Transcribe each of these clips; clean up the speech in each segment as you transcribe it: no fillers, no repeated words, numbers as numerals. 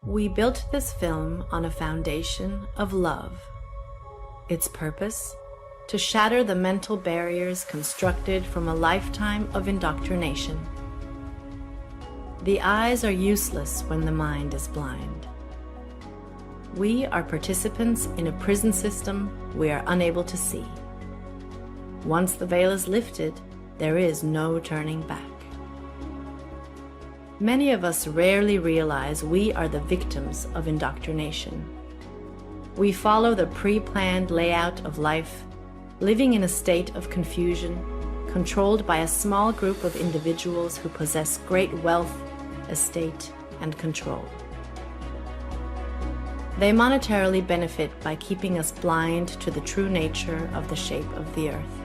We built this film on a foundation of love. Its purpose? To shatter the mental barriers constructed from a lifetime of indoctrination. The eyes are useless when the mind is blind. We are participants in a prison system we are unable to see. Once the veil is lifted, there is no turning back. Many of us rarely realize we are the victims of indoctrination. We follow the pre-planned layout of life, living in a state of confusion, controlled by a small group of individuals who possess great wealth, estate, and control. They monetarily benefit by keeping us blind to the true nature of the shape of the earth.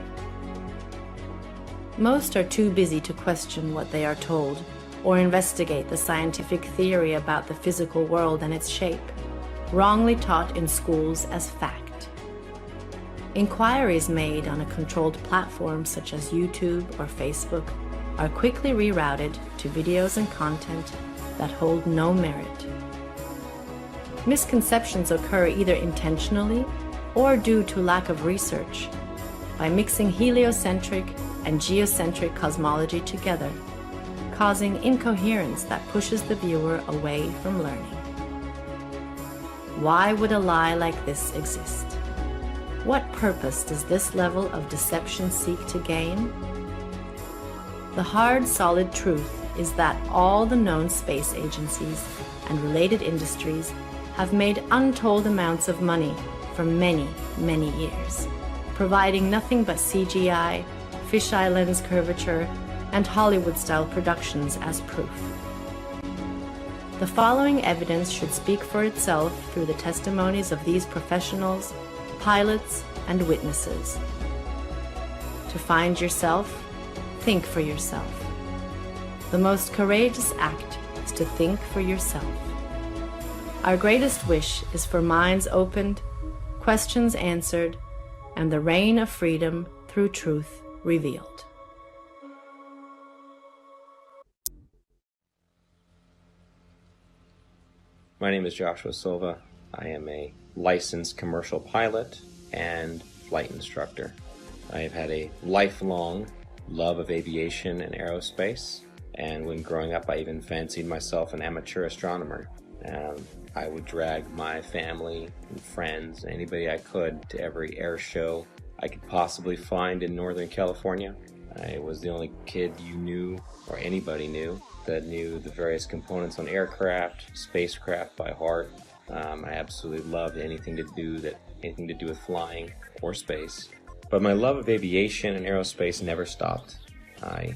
Most are too busy to question what they are told or investigate the scientific theory about the physical world and its shape, wrongly taught in schools as fact. Inquiries made on a controlled platform such as YouTube or Facebook are quickly rerouted to videos and content that hold no merit. Misconceptions occur either intentionally or due to lack of research by mixing heliocentric and geocentric cosmology together, causing incoherence that pushes the viewer away from learning. Why would a lie like this exist? What purpose does this level of deception seek to gain? The hard, solid truth is that all the known space agencies and related industries have made untold amounts of money for many, many years, providing nothing but CGI, fisheye lens curvature, and Hollywood-style productions as proof. The following evidence should speak for itself through the testimonies of these professionals, pilots, and witnesses. To find yourself, think for yourself. The most courageous act is to think for yourself. Our greatest wish is for minds opened, questions answered, and the reign of freedom through truth revealed. My name is Joshua Silva. I am a licensed commercial pilot and flight instructor. I have had a lifelong love of aviation and aerospace, and when growing up I even fancied myself an amateur astronomer. I would drag my family and friends, anybody I could, to every air show I could possibly find in Northern California. I was the only kid you knew, or anybody knew, that knew the various components on aircraft, spacecraft by heart. I absolutely loved anything to do with flying or space. But my love of aviation and aerospace never stopped. I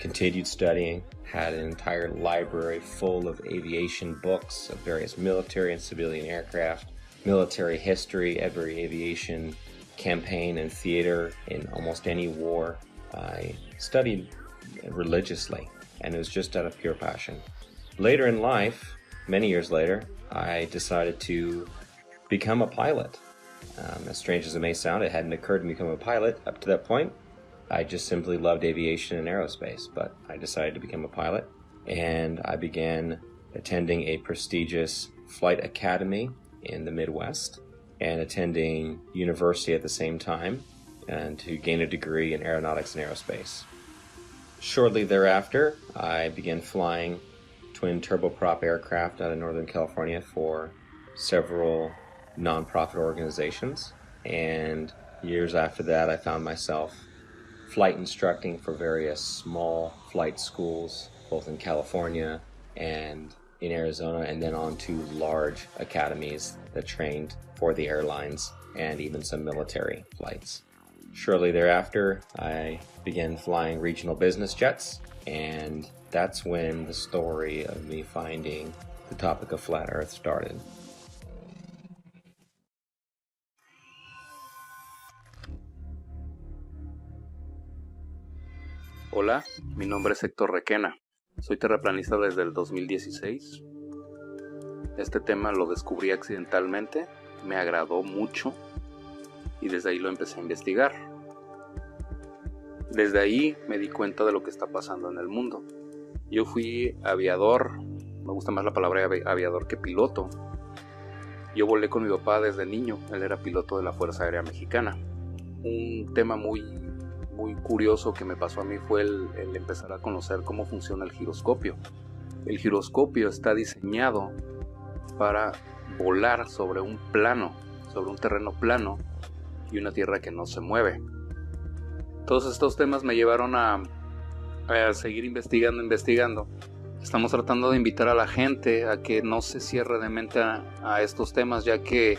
continued studying, had an entire library full of aviation books of various military and civilian aircraft, military history, every aviation campaign and theater in almost any war. I studied religiously, and it was just out of pure passion. Later in life, many years later, I decided to become a pilot. As strange as it may sound, it hadn't occurred to me to become a pilot up to that point. I just simply loved aviation and aerospace, but I decided to become a pilot, and I began attending a prestigious flight academy in the Midwest and attending university at the same time, and to gain a degree in aeronautics and aerospace. Shortly thereafter, I began flying twin turboprop aircraft out of Northern California for several nonprofit organizations, and years after that I found myself flight instructing for various small flight schools, both in California and in Arizona, and then on to large academies that trained for the airlines and even some military flights. Shortly thereafter, I began flying regional business jets, and that's when the story of me finding the topic of flat Earth started. Hola, mi nombre es Héctor Requena. Soy terraplanista desde el 2016. Este tema lo descubrí accidentalmente, me agradó mucho y desde ahí lo empecé a investigar. Desde ahí me di cuenta de lo que está pasando en el mundo. Yo fui aviador me gusta más la palabra aviador que piloto. Yo volé con mi papá desde niño, él era piloto de la Fuerza Aérea Mexicana. Un tema muy curioso que me pasó a mí fue el empezar a conocer cómo funciona el giroscopio. El giroscopio está diseñado para volar sobre un plano, sobre un terreno plano y una tierra que no se mueve. Todos estos temas me llevaron a seguir investigando. Estamos tratando de invitar a la gente a que no se cierre de mente a estos temas, ya que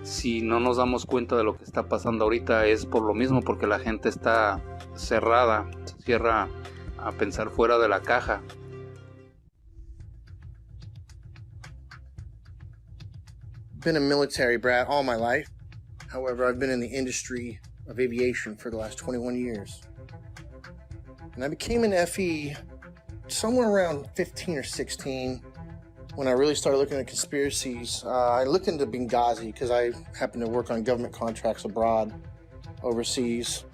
si no nos damos cuenta de lo que está pasando ahorita es por lo mismo, porque la gente está cerrada, se cierra a pensar fuera de la caja. Been a military brat all my life. However, I've been in the industry of aviation for the last 21 years. And I became an FE somewhere around 15 or 16 when I really started looking at conspiracies. I looked into Benghazi because I happen to work on government contracts abroad, overseas.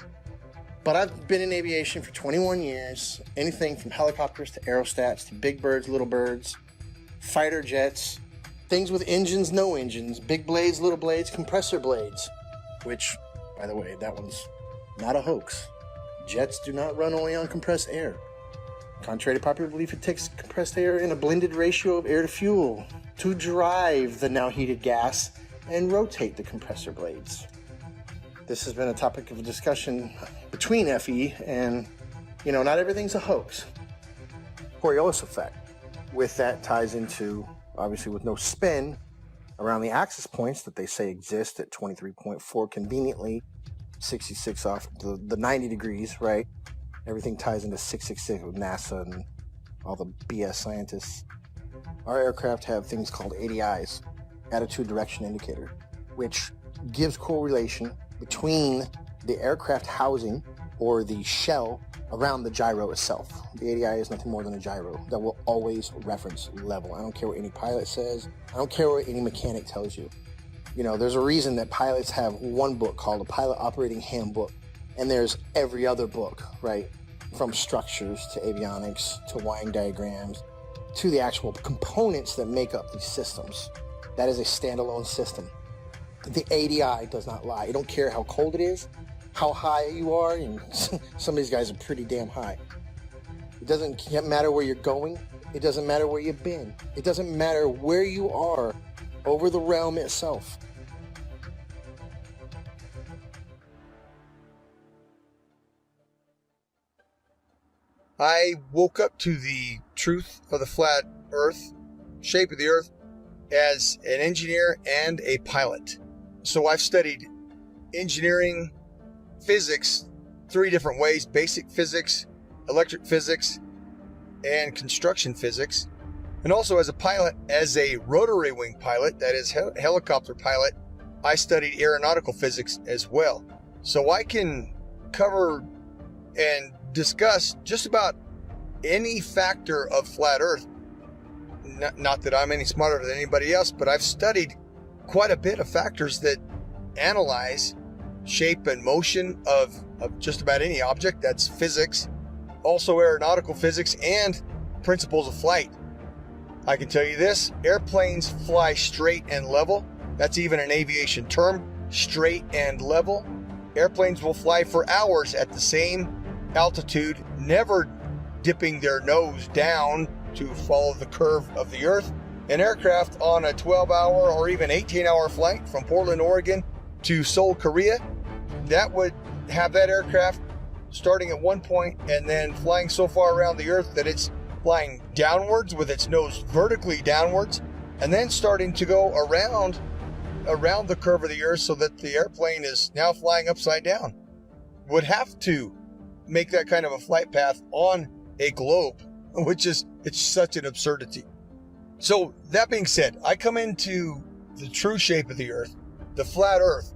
But I've been in aviation for 21 years. Anything from helicopters to aerostats to big birds, little birds, fighter jets, things with engines, no engines, big blades, little blades, compressor blades. Which, by the way, that one's not a hoax. Jets do not run only on compressed air. Contrary to popular belief, it takes compressed air in a blended ratio of air to fuel to drive the now heated gas and rotate the compressor blades. This has been a topic of discussion between FE and, not everything's a hoax. Coriolis effect. With that ties into, obviously with no spin, around the axis points that they say exist at 23.4 conveniently, 66 off the 90 degrees, right? Everything ties into 666 with NASA and all the BS scientists. Our aircraft have things called ADIs, attitude direction indicator, which gives correlation between the aircraft housing or the shell around the gyro itself. The ADI is nothing more than a gyro that will always reference level. I don't care what any pilot says. I don't care what any mechanic tells you. There's a reason that pilots have one book called a Pilot Operating Handbook, and there's every other book, right? From structures to avionics to wiring diagrams to the actual components that make up these systems. That is a standalone system. The ADI does not lie. You don't care how cold it is, how high you are, and some of these guys are pretty damn high. It doesn't matter where you're going. It doesn't matter where you've been. It doesn't matter where you are over the realm itself. I woke up to the truth of the flat earth, shape of the earth, as an engineer and a pilot. So I've studied engineering, physics, 3 different ways: basic physics, electric physics, and construction physics. And also as a pilot, as a rotary wing pilot, that is helicopter pilot, I studied aeronautical physics as well. So I can cover and discuss just about any factor of flat earth. Not that I'm any smarter than anybody else, but I've studied quite a bit of factors that analyze shape and motion of just about any object. That's physics, also aeronautical physics, and principles of flight. I can tell you this: airplanes fly straight and level. That's even an aviation term, straight and level. Airplanes will fly for hours at the same altitude, never dipping their nose down to follow the curve of the earth. An aircraft on a 12-hour or even 18-hour flight from Portland, Oregon to Seoul, Korea, that would have that aircraft starting at one point and then flying so far around the earth that it's flying downwards with its nose vertically downwards, and then starting to go around the curve of the earth so that the airplane is now flying upside down. Would have to make that kind of a flight path on a globe, which is, it's such an absurdity. So that being said, I come into the true shape of the earth, the flat earth,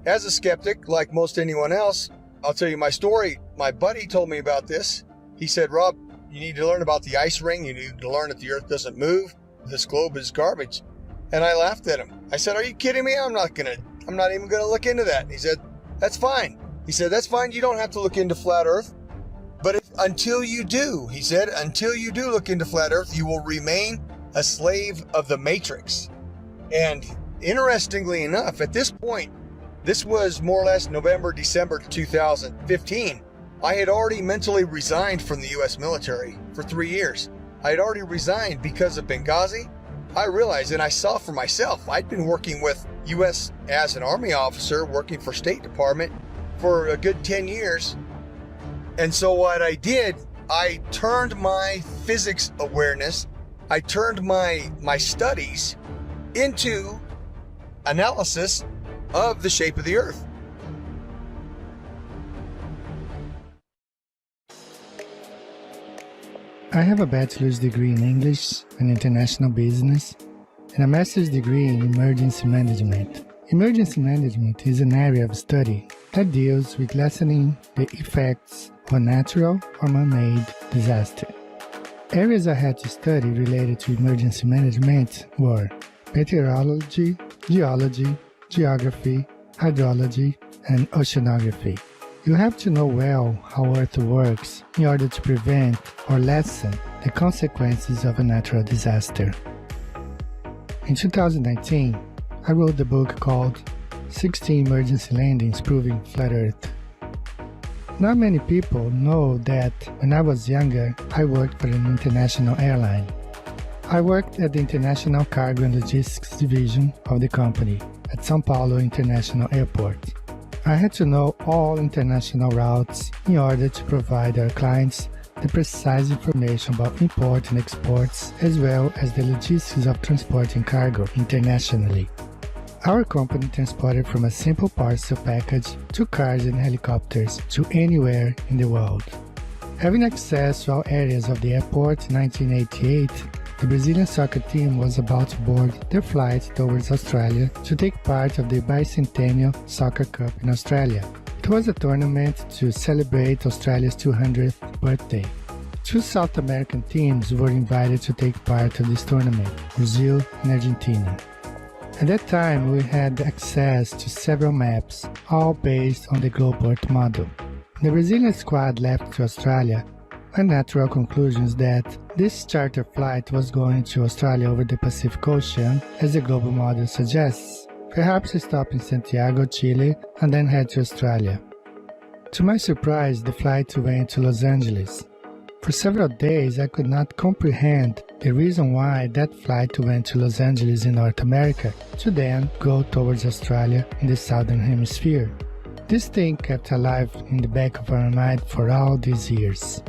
as a skeptic, like most anyone else. I'll tell you my story. My buddy told me about this. He said, Rob, you need to learn about the ice ring. You need to learn that the earth doesn't move. This globe is garbage. And I laughed at him. I said, are you kidding me? I'm not even gonna look into that. He said, that's fine. He said, that's fine. You don't have to look into flat earth. But until you do, he said, until you do look into flat earth, you will remain a slave of the Matrix. And interestingly enough, at this point, this was more or less November, December 2015, I had already mentally resigned from the U.S. military for 3 years. I had already resigned because of Benghazi. I realized, and I saw for myself, I'd been working with U.S. as an Army officer, working for State Department for a good 10 years. And so what I did, I turned my physics awareness, I turned my studies into analysis of the shape of the Earth. I have a bachelor's degree in English and International Business and a master's degree in Emergency Management. Emergency Management is an area of study that deals with lessening the effects of a natural or man-made disaster. Areas I had to study related to emergency management were meteorology, geology, geography, hydrology, and oceanography. You have to know well how Earth works in order to prevent or lessen the consequences of a natural disaster. In 2019, I wrote the book called 16 Emergency Landings Proving Flat Earth. Not many people know that when I was younger, I worked for an international airline. I worked at the International Cargo and Logistics Division of the company at São Paulo International Airport. I had to know all international routes in order to provide our clients the precise information about import and exports, as well as the logistics of transporting cargo internationally. Our company transported from a simple parcel package to cars and helicopters to anywhere in the world. Having access to all areas of the airport in 1988, the Brazilian soccer team was about to board their flight towards Australia to take part of the bicentennial Soccer Cup in Australia. It was a tournament to celebrate Australia's 200th birthday. 2 South American teams were invited to take part of this tournament, Brazil and Argentina. At that time, we had access to several maps, all based on the Globe Earth model. The Brazilian squad left to Australia. A natural conclusion is that this charter flight was going to Australia over the Pacific Ocean, as the global model suggests. Perhaps stop in Santiago, Chile, and then head to Australia. To my surprise, the flight went to Los Angeles. For several days, I could not comprehend the reason why that flight went to Los Angeles in North America to then go towards Australia in the Southern Hemisphere. This thing kept alive in the back of our mind for all these years.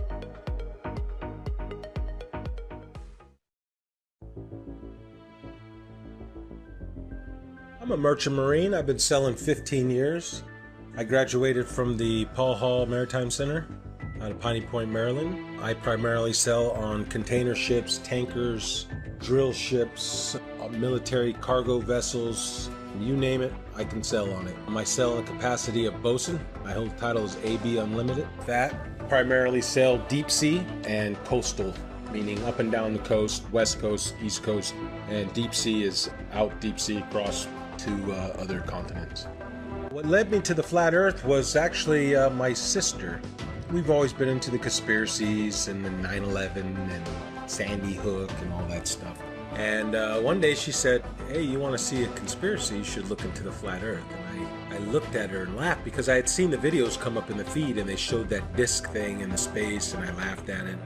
I'm a merchant marine. I've been sailing 15 years. I graduated from the Paul Hall Maritime Center out of Piney Point, Maryland. I primarily sail on container ships, tankers, drill ships, military cargo vessels, you name it, I can sail on it. My sailing capacity of bosun, my whole title is AB Unlimited. That primarily sail deep sea and coastal, meaning up and down the coast, west coast, east coast, and deep sea is out deep sea across to other continents. What led me to the flat earth was actually my sister. We've always been into the conspiracies and the 9/11 and Sandy Hook and all that stuff. And one day she said, hey, you want to see a conspiracy, you should look into the flat earth. And I looked at her and laughed because I had seen the videos come up in the feed and they showed that disc thing in the space, and I laughed at it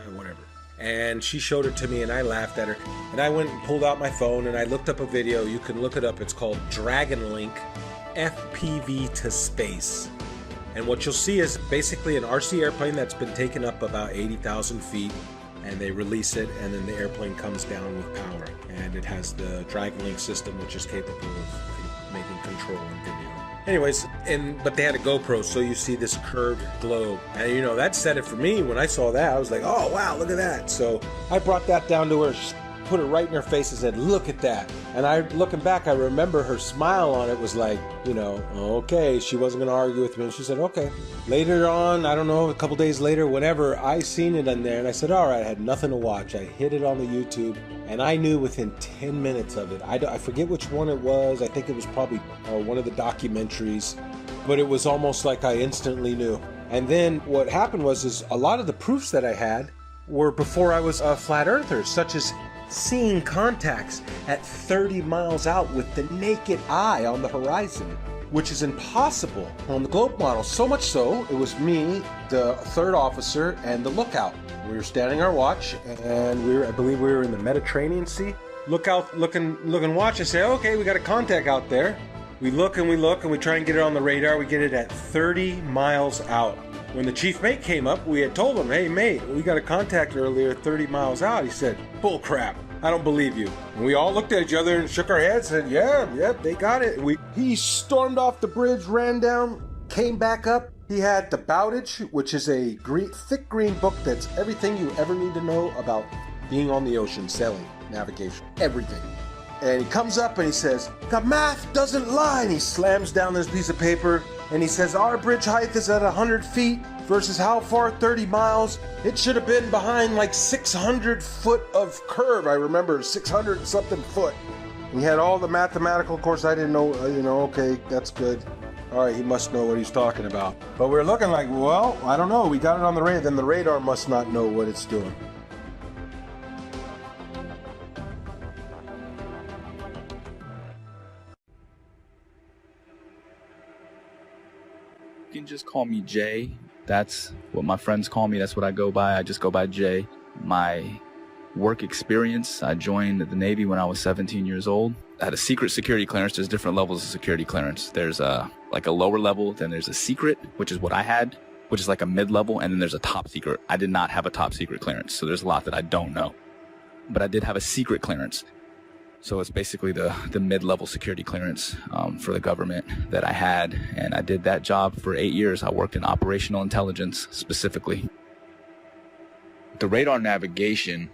and whatever. And she showed it to me and I laughed at her. And I went and pulled out my phone and I looked up a video. You can look it up. It's called Dragon Link FPV to Space. And what you'll see is basically an RC airplane that's been taken up about 80,000 feet, and they release it, and then the airplane comes down with power. And it has the Dragon Link system, which is capable of making control and video. Anyways, but they had a GoPro, so you see this curved globe. And you know, that said it for me. When I saw that, I was like, oh wow, look at that. So I brought that down to her, put it right in her face and said, look at that. And looking back, I remember her smile on it was like, you know, okay, she wasn't going to argue with me. And she said, okay. Later on, I don't know, a couple days later, whenever I seen it in there, and I said, all right, I had nothing to watch. I hit it on the YouTube, and I knew within 10 minutes of it. I forget which one it was. I think it was probably one of the documentaries, but it was almost like I instantly knew. And then what happened was a lot of the proofs that I had were before I was a flat earther, such as seeing contacts at 30 miles out with the naked eye on the horizon, which is impossible on the globe model. So much so, it was me, the third officer, and the lookout. We were standing our watch, and I believe we were in the Mediterranean Sea. Lookout, looking watch, I say, okay, we got a contact out there. We look, and we try and get it on the radar. We get it at 30 miles out. When the chief mate came up, we had told him, hey mate, we got a contact earlier 30 miles out. He said, bull crap, I don't believe you. And we all looked at each other and shook our heads and said, yeah, they got it. He stormed off the bridge, ran down, came back up. He had the Bowdage, which is a thick green book that's everything you ever need to know about being on the ocean, sailing, navigation, everything. And he comes up and he says, the math doesn't lie. And he slams down this piece of paper and he says, our bridge height is at 100 feet versus how far? 30 miles. It should have been behind like 600 foot of curve. I remember 600 something foot. And he had all the mathematical, of course I didn't know, okay, that's good. All right, he must know what he's talking about. But we're looking like, well, I don't know. We got it on the radar. Then the radar must not know what it's doing. You can just call me Jay. That's what my friends call me. That's what I go by. I just go by Jay. My work experience, I joined the Navy when I was 17 years old. I had a secret security clearance. There's different levels of security clearance. There's a lower level, then there's a secret, which is what I had, which is like a mid-level, and then there's a top secret. I did not have a top secret clearance, so there's a lot that I don't know. But I did have a secret clearance. So it's basically the mid-level security clearance for the government that I had, and I did that job for 8 years. I worked in operational intelligence specifically. The radar navigation,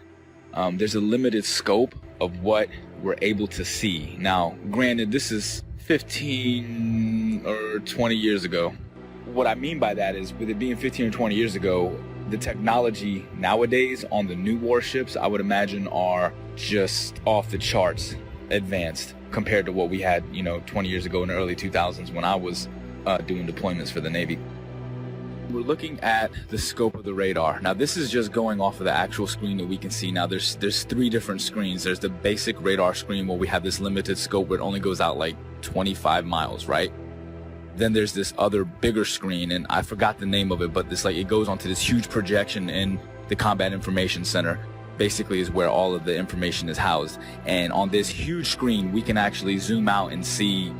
there's a limited scope of what we're able to see. Now, granted, this is 15 or 20 years ago. What I mean by that is, with it being 15 or 20 years ago, the technology nowadays on the new warships, I would imagine, are just off the charts advanced compared to what we had, 20 years ago in the early 2000s when I was doing deployments for the Navy. We're looking at the scope of the radar. Now, this is just going off of the actual screen that we can see. Now, there's 3 different screens. There's the basic radar screen where we have this limited scope where it only goes out like 25 miles, right? Then there's this other bigger screen, and I forgot the name of it, but it goes onto this huge projection in the Combat Information Center. Basically is where all of the information is housed. And on this huge screen, we can actually zoom out and see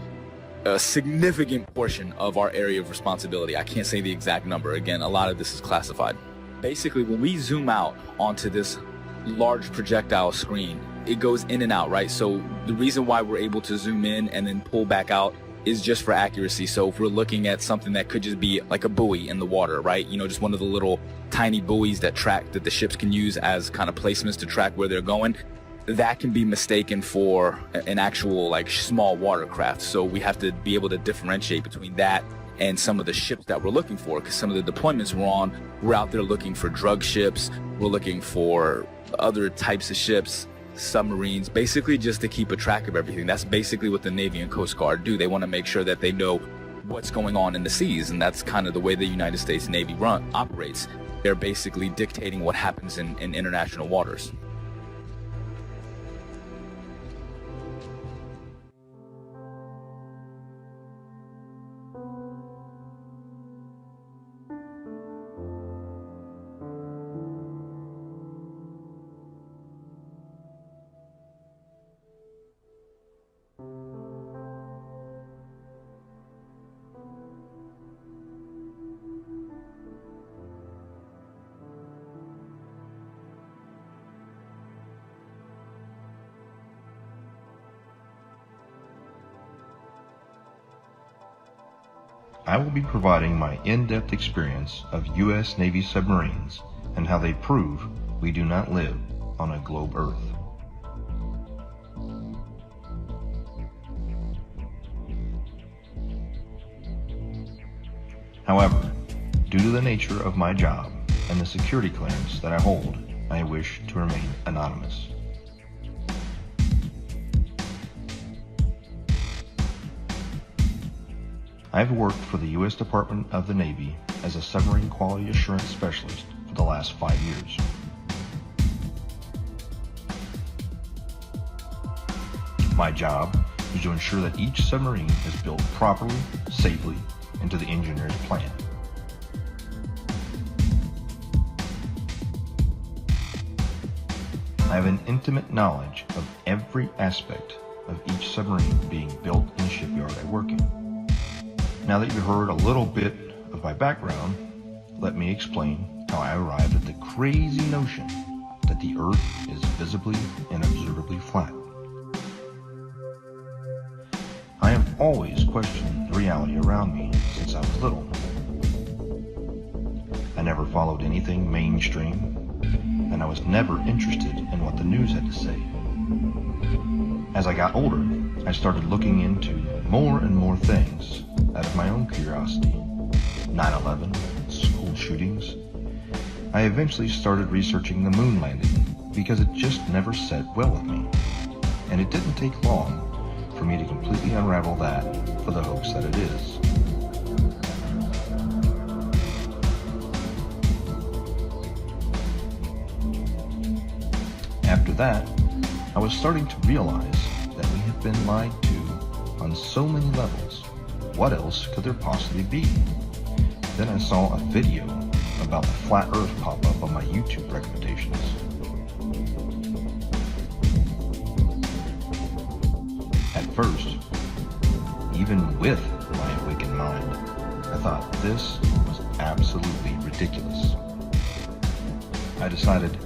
a significant portion of our area of responsibility. I can't say the exact number. Again, a lot of this is classified. Basically, when we zoom out onto this large projectile screen, it goes in and out, right? So the reason why we're able to zoom in and then pull back out is just for accuracy. So if we're looking at something that could just be like a buoy in the water, right? Just one of the little tiny buoys that the ships can use as kind of placements to track where they're going, that can be mistaken for an actual small watercraft. So we have to be able to differentiate between that and some of the ships that we're looking for, because some of the deployments we're out there looking for drug ships, we're looking for other types of ships, submarines, basically just to keep a track of everything. That's basically what the Navy and Coast Guard do. They want to make sure that they know what's going on in the seas, and that's kind of the way the United States Navy operates. They're basically dictating what happens in international waters. I will be providing my in-depth experience of U.S. Navy submarines and how they prove we do not live on a globe Earth. However, due to the nature of my job and the security clearance that I hold, I wish to remain anonymous. I've worked for the U.S. Department of the Navy as a submarine quality assurance specialist for the last 5 years. My job is to ensure that each submarine is built properly, safely, and to the engineer's plan. I have an intimate knowledge of every aspect of each submarine being built in the shipyard I work in. Now that you've heard a little bit of my background, let me explain how I arrived at the crazy notion that the Earth is visibly and observably flat. I have always questioned the reality around me since I was little. I never followed anything mainstream, and I was never interested in what the news had to say. As I got older, I started looking into more and more things out of my own curiosity. 9/11, school shootings. I eventually started researching the moon landing because it just never sat well with me. And it didn't take long for me to completely unravel that for the hoax that it is. After that, I was starting to realize that we have been lied to on so many levels. What else could there possibly be? Then I saw a video about the flat Earth pop up on my YouTube recommendations. At first, even with my awakened mind, I thought this was absolutely ridiculous. I decided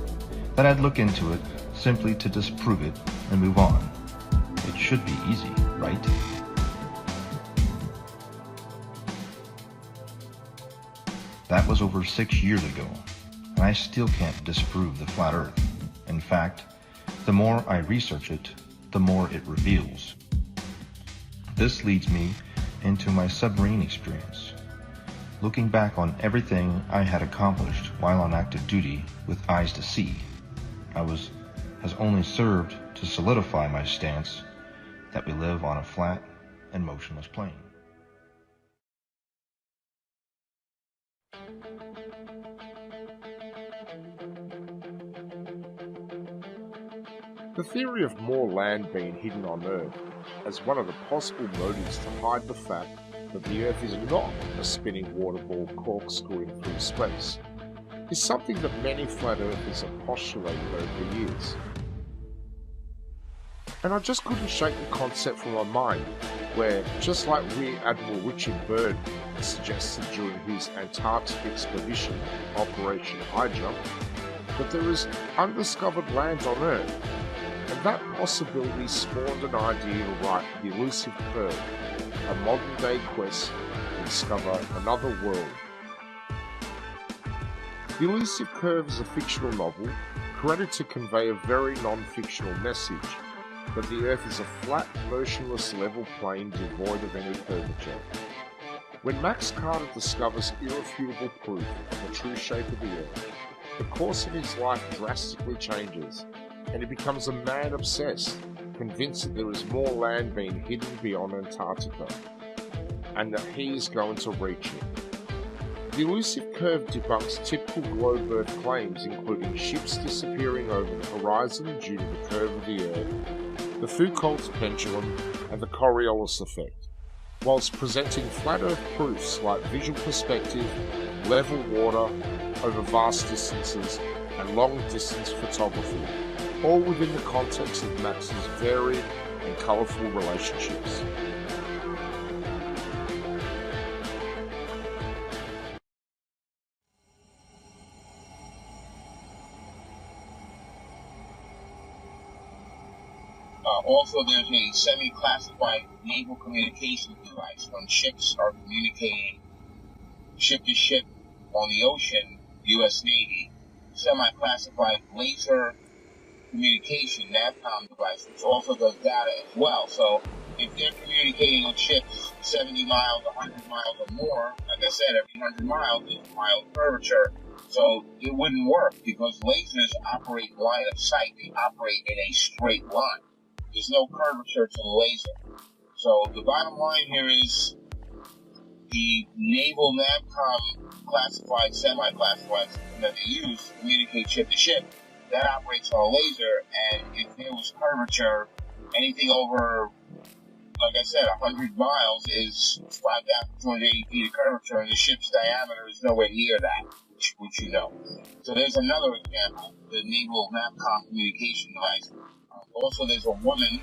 that I'd look into it simply to disprove it and move on. It should be easy, right? That was over 6 years ago, and I still can't disprove the flat Earth. In fact, the more I research it, the more it reveals. This leads me into my submarine experience. Looking back on everything I had accomplished while on active duty with eyes to see, has only served to solidify my stance that we live on a flat and motionless plane. The theory of more land being hidden on Earth as one of the possible motives to hide the fact that the Earth is not a spinning water ball corkscrewing through space is something that many flat earthers have postulated over the years. And I just couldn't shake the concept from my mind where, just like Rear Admiral Richard Byrd suggested during his Antarctic expedition, Operation High Jump, that there is undiscovered land on Earth, and that possibility spawned an idea to write The Elusive Curve, a modern-day quest to discover another world. The Elusive Curve is a fictional novel created to convey a very non-fictional message, that the Earth is a flat, motionless, level plane devoid of any curvature. When Max Carter discovers irrefutable proof of the true shape of the Earth, the course of his life drastically changes, and he becomes a man obsessed, convinced that there is more land being hidden beyond Antarctica, and that he is going to reach it. The Elusive Curve debunks typical globe Earth claims, including ships disappearing over the horizon due to the curve of the Earth, the Foucault's pendulum, and the Coriolis effect, whilst presenting flat Earth proofs like visual perspective, level water over vast distances, and long-distance photography, all within the context of Max's varied and colourful relationships. Also, there's a semi-classified naval communications device. When ships are communicating ship to ship on the ocean, U.S. Navy, semi-classified laser communication NAVCOM device, which also does data as well. So if they're communicating with ships 70 miles, 100 miles or more, like I said, every 100 miles is a mile of curvature. So it wouldn't work because lasers operate line of sight. They operate in a straight line. There's no curvature to the laser. So the bottom line here is the naval NAVCOM classified, semi-classified system that they use to communicate ship to ship, that operates on a laser, and if there was curvature anything over, like I said, 100 miles is 5,280 feet of curvature, and the ship's diameter is nowhere near that, which you know. So there's another example, the Naval NAVCOM communication device. Also, there's a woman,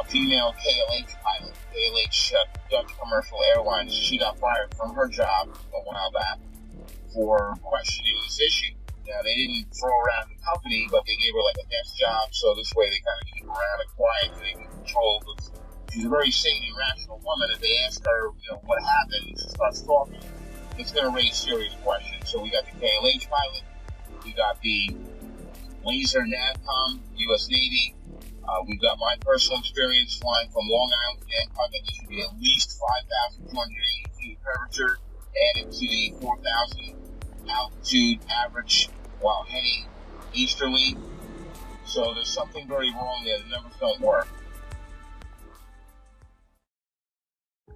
female KLH pilot, KLH Dutch Commercial Airlines. She got fired from her job a while back for questioning this issue. Now, they didn't throw her out of the company, but they gave her like a desk job, so this way they kind of keep her around and quiet so they can control this. She's a very sane and rational woman. If they ask her, what happened, she starts talking, it's going to raise serious questions. So we got the KLH pilot, we got the Laser NAVCOM, U.S. Navy. We've got my personal experience flying from Long Island to Bangkok. There should be at least 5,280 feet of curvature added to the 4,000 altitude average while heading easterly. So there's something very wrong there. The numbers don't work.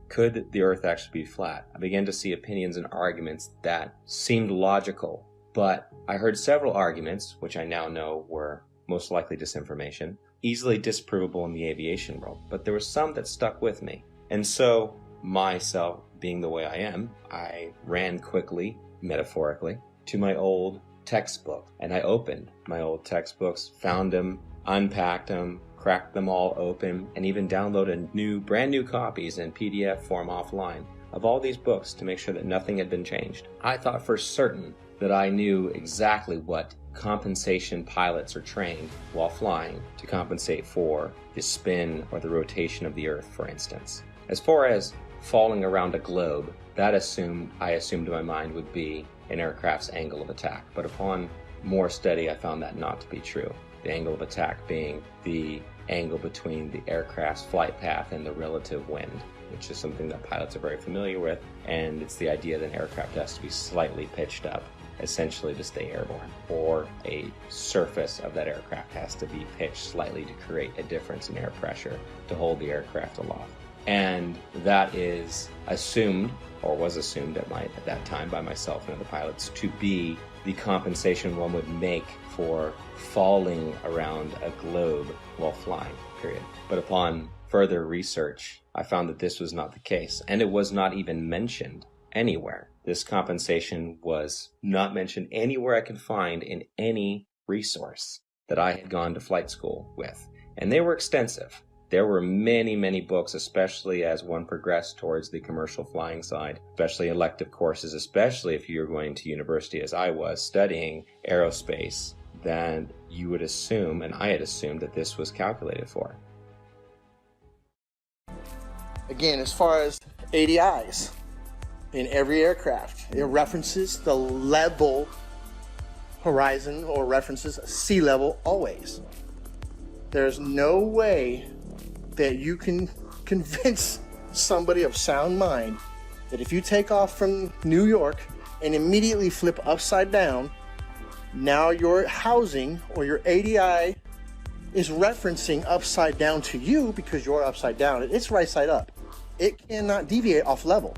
Could the Earth actually be flat? I began to see opinions and arguments that seemed logical, but I heard several arguments, which I now know were most likely disinformation, easily disprovable in the aviation world, but there were some that stuck with me. And so, myself being the way I am, I ran quickly, metaphorically, to my old textbook, and I opened my old textbooks, found them, unpacked them, cracked them all open, and even downloaded brand new copies in PDF form offline of all these books to make sure that nothing had been changed. I thought for certain that I knew exactly what compensation pilots are trained while flying to compensate for the spin or the rotation of the Earth, for instance. As far as falling around a globe, that I assumed in my mind would be an aircraft's angle of attack. But upon more study, I found that not to be true. The angle of attack being the angle between the aircraft's flight path and the relative wind, which is something that pilots are very familiar with, and it's the idea that an aircraft has to be slightly pitched up, essentially to stay airborne, or a surface of that aircraft has to be pitched slightly to create a difference in air pressure to hold the aircraft aloft. And that is assumed, or was assumed at that time by myself and other pilots, to be the compensation one would make for falling around a globe while flying, period. But upon further research, I found that this was not the case, and it was not even mentioned anywhere. This compensation was not mentioned anywhere I could find in any resource that I had gone to flight school with. And they were extensive. There were many, many books, especially as one progressed towards the commercial flying side, especially elective courses, especially if you're going to university as I was, studying aerospace, then you would assume, and I had assumed, that this was calculated for. Again, as far as ADIs, in every aircraft, it references the level horizon or references sea level always. There's no way that you can convince somebody of sound mind that if you take off from New York and immediately flip upside down, now your housing or your ADI is referencing upside down to you because you're upside down. It's right side up. It cannot deviate off level.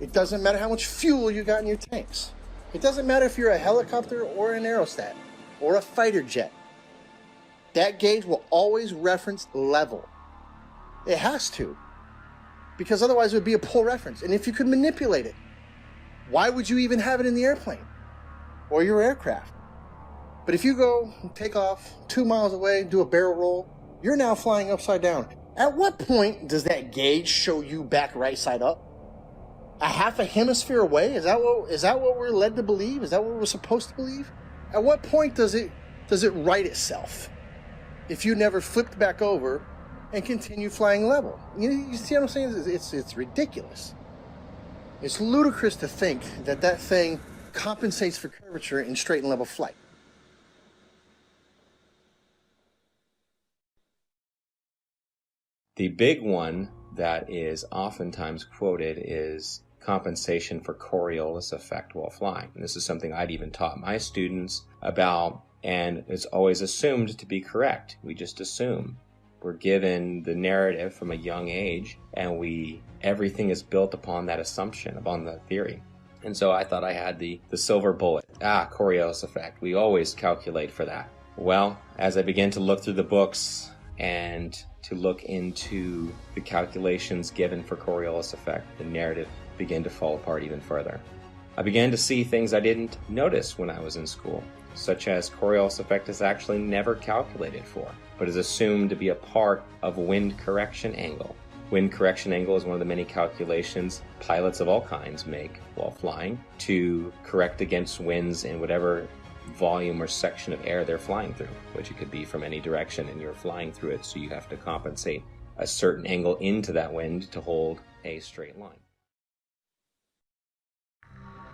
It doesn't matter how much fuel you got in your tanks. It doesn't matter if you're a helicopter or an aerostat or a fighter jet. That gauge will always reference level. It has to, because otherwise it would be a poor reference. And if you could manipulate it, why would you even have it in the airplane or your aircraft? But if you go take off 2 miles away, do a barrel roll, you're now flying upside down. At what point does that gauge show you back right side up? A half a hemisphere away? Is that what we're led to believe? Is that what we're supposed to believe? At what point does it right itself if you never flipped back over and continue flying level? You see what I'm saying? It's ridiculous. It's ludicrous to think that thing compensates for curvature in straight and level flight. The big one that is oftentimes quoted is compensation for Coriolis effect while flying. And this is something I'd even taught my students about, and it's always assumed to be correct. We just assume. We're given the narrative from a young age, and everything is built upon that assumption, upon the theory. And so I thought I had the silver bullet. Coriolis effect. We always calculate for that. Well, as I began to look through the books and to look into the calculations given for Coriolis effect, the narrative began to fall apart even further. I began to see things I didn't notice when I was in school, such as Coriolis effect is actually never calculated for, but is assumed to be a part of wind correction angle. Wind correction angle is one of the many calculations pilots of all kinds make while flying to correct against winds in whatever volume or section of air they're flying through, which it could be from any direction, and you're flying through it, so you have to compensate a certain angle into that wind to hold a straight line.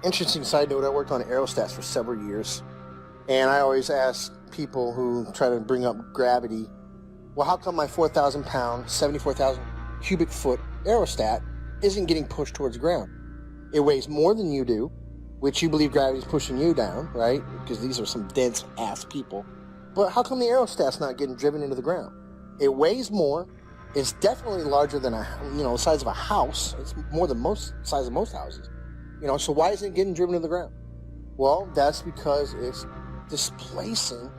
Interesting side note, I worked on aerostats for several years, and I always ask people who try to bring up gravity, well, how come my 4,000 pound, 74,000 cubic foot aerostat isn't getting pushed towards the ground? It weighs more than you do, which you believe gravity is pushing you down, right? Because these are some dense ass people. But how come the aerostat's not getting driven into the ground? It weighs more. It's definitely larger than the size of a house. It's more than size of most houses. So why isn't it getting driven to the ground? Well, that's because it's displacing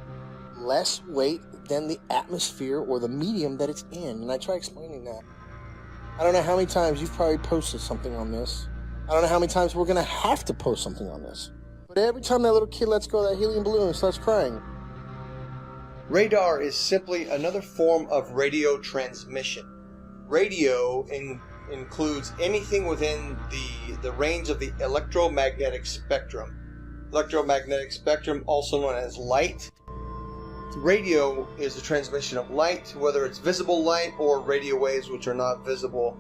less weight than the atmosphere or the medium that it's in. And I try explaining that. I don't know how many times you've probably posted something on this. I don't know how many times we're going to have to post something on this. But every time that little kid lets go of that helium balloon and starts crying. Radar is simply another form of radio transmission. Radio includes anything within the range of the electromagnetic spectrum. Electromagnetic spectrum, also known as light. Radio is a transmission of light, whether it's visible light or radio waves which are not visible.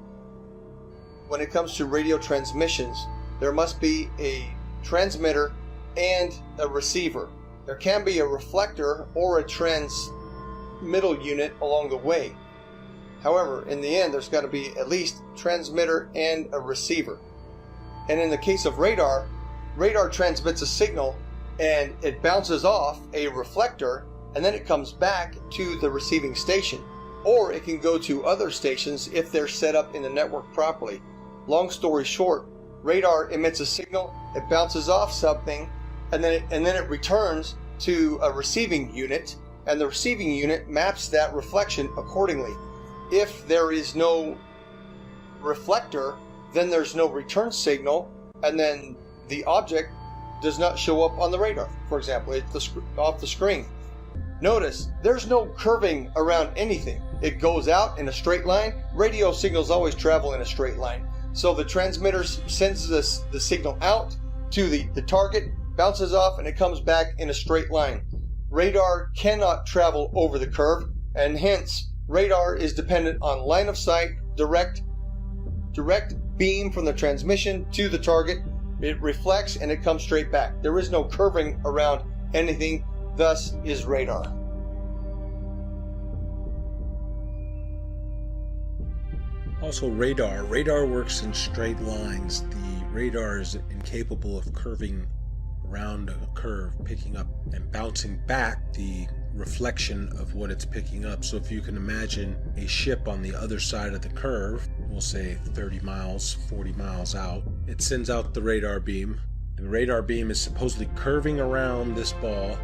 When it comes to radio transmissions, there must be a transmitter and a receiver. There can be a reflector or a transmittal unit along the way. However, in the end, there's got to be at least transmitter and a receiver. And in the case of radar, radar transmits a signal and it bounces off a reflector, and then it comes back to the receiving station. Or it can go to other stations if they're set up in the network properly. Long story short, radar emits a signal, it bounces off something, and then it returns to a receiving unit, and the receiving unit maps that reflection accordingly. If there is no reflector, then there's no return signal, and then the object does not show up on the radar. For example, it's off the screen. Notice, there's no curving around anything. It goes out in a straight line. Radio signals always travel in a straight line. So the transmitter sends the signal out to the target, bounces off, and it comes back in a straight line. Radar cannot travel over the curve, and hence radar is dependent on line of sight, direct beam from the transmission to the target. It reflects and it comes straight back. There is no curving around anything, thus is radar. Also, radar works in straight lines. The radar is incapable of curving around a curve, picking up and bouncing back the reflection of what it's picking up. So if you can imagine a ship on the other side of the curve, we'll say 30 miles, 40 miles out, it sends out the radar beam. The radar beam is supposedly curving around this ball,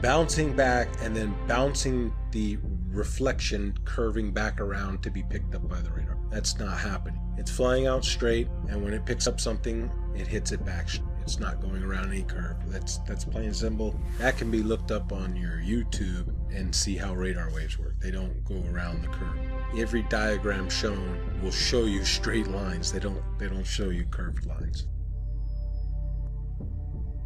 bouncing back, and then bouncing the reflection, curving back around to be picked up by the radar. That's not happening. It's flying out straight, and when it picks up something, it hits it back. It's not going around any curve. That's plain and simple. That can be looked up on your YouTube and see how radar waves work. They don't go around the curve. Every diagram shown will show you straight lines. They don't show you curved lines.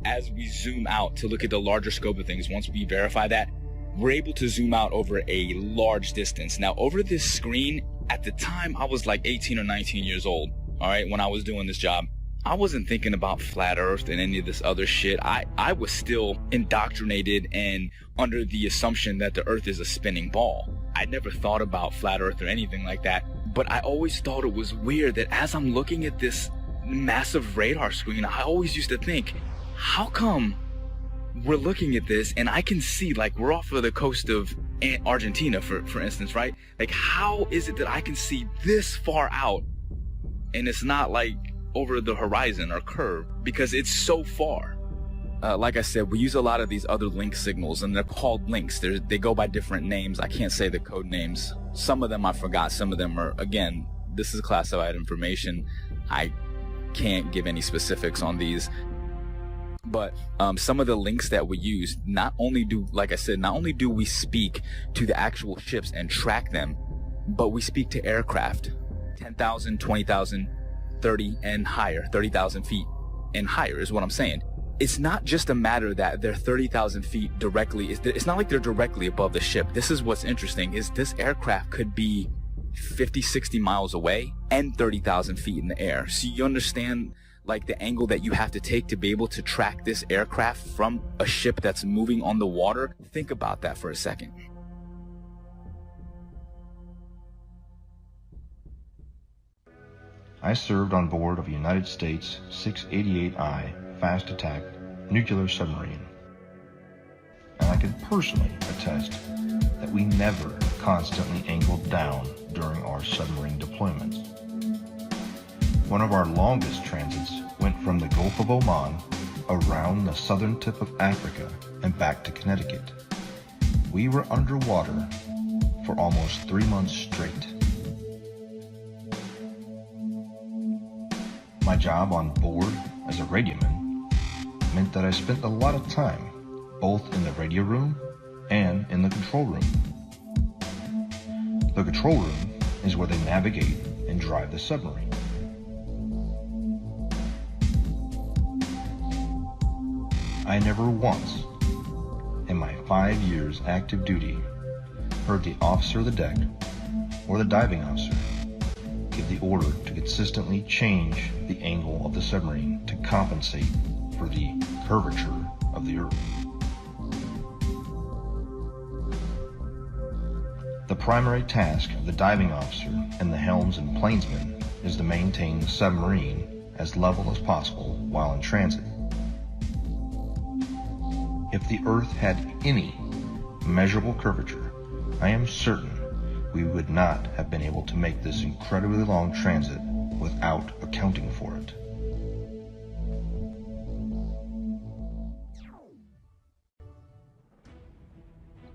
As we zoom out to look at the larger scope of things, once we verify that, we're able to zoom out over a large distance. Now, over this screen, at the time, I was like 18 or 19 years old, all right, when I was doing this job. I wasn't thinking about flat earth and any of this other shit. I was still indoctrinated and under the assumption that the earth is a spinning ball. I never thought about flat earth or anything like that, but I always thought it was weird that as I'm looking at this massive radar screen, I always used to think, how come we're looking at this and I can see, like, we're off of the coast of Argentina, for instance, right? Like, how is it that I can see this far out and it's not like over the horizon or curve, because it's so far? like I said, we use a lot of these other link signals, and they're called links. They go by different names. I can't say the code names. Some of them I forgot. Some of them are, again, this is classified information. I can't give any specifics on these. But some of the links that we use, not only do we speak to the actual ships and track them, but we speak to aircraft, 10,000, 20,000, 30 and higher, 30,000 feet and higher is what I'm saying. It's not just a matter that they're 30,000 feet directly. It's not like they're directly above the ship. This is what's interesting, is this aircraft could be 50, 60 miles away and 30,000 feet in the air. So you understand like the angle that you have to take to be able to track this aircraft from a ship that's moving on the water? Think about that for a second. I served on board of a United States 688I fast attack nuclear submarine, and I can personally attest that we never constantly angled down during our submarine deployments. One of our longest transits went from the Gulf of Oman around the southern tip of Africa and back to Connecticut. We were underwater for almost 3 months straight. My job on board as a radioman meant that I spent a lot of time both in the radio room and in the control room. The control room is where they navigate and drive the submarine. I never once, in my 5 years active duty, heard the officer of the deck or the diving officer give the order to consistently change the angle of the submarine to compensate for the curvature of the Earth. The primary task of the diving officer and the helms and plainsman is to maintain the submarine as level as possible while in transit. If the Earth had any measurable curvature, I am certain we would not have been able to make this incredibly long transit without accounting for it.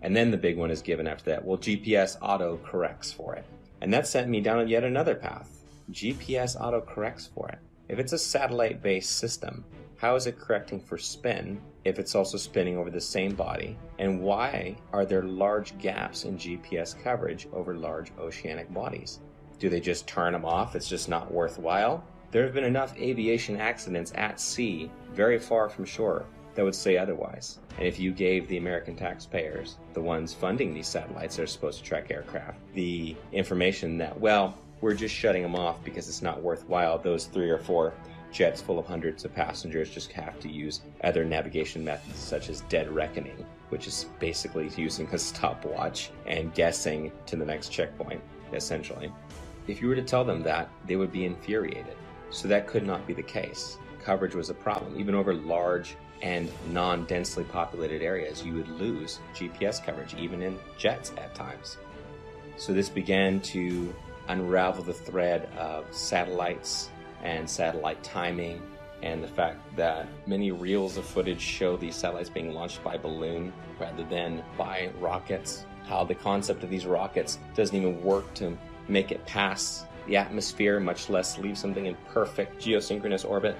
And then the big one is given after that. Well, GPS auto corrects for it. And that sent me down yet another path. GPS auto corrects for it. If it's a satellite-based system, how is it correcting for spin if it's also spinning over the same body? And why are there large gaps in GPS coverage over large oceanic bodies? Do they just turn them off? It's just not worthwhile? There have been enough aviation accidents at sea, very far from shore, that would say otherwise. And if you gave the American taxpayers, the ones funding these satellites that are supposed to track aircraft, the information that, well, we're just shutting them off because it's not worthwhile, those 3 or 4 jets full of hundreds of passengers just have to use other navigation methods such as dead reckoning, which is basically using a stopwatch and guessing to the next checkpoint, essentially. If you were to tell them that, they would be infuriated. So that could not be the case. Coverage was a problem. Even over large and non-densely populated areas, you would lose GPS coverage, even in jets at times. So this began to unravel the thread of satellites and satellite timing, and the fact that many reels of footage show these satellites being launched by balloon rather than by rockets. How the concept of these rockets doesn't even work to make it past the atmosphere, much less leave something in perfect geosynchronous orbit.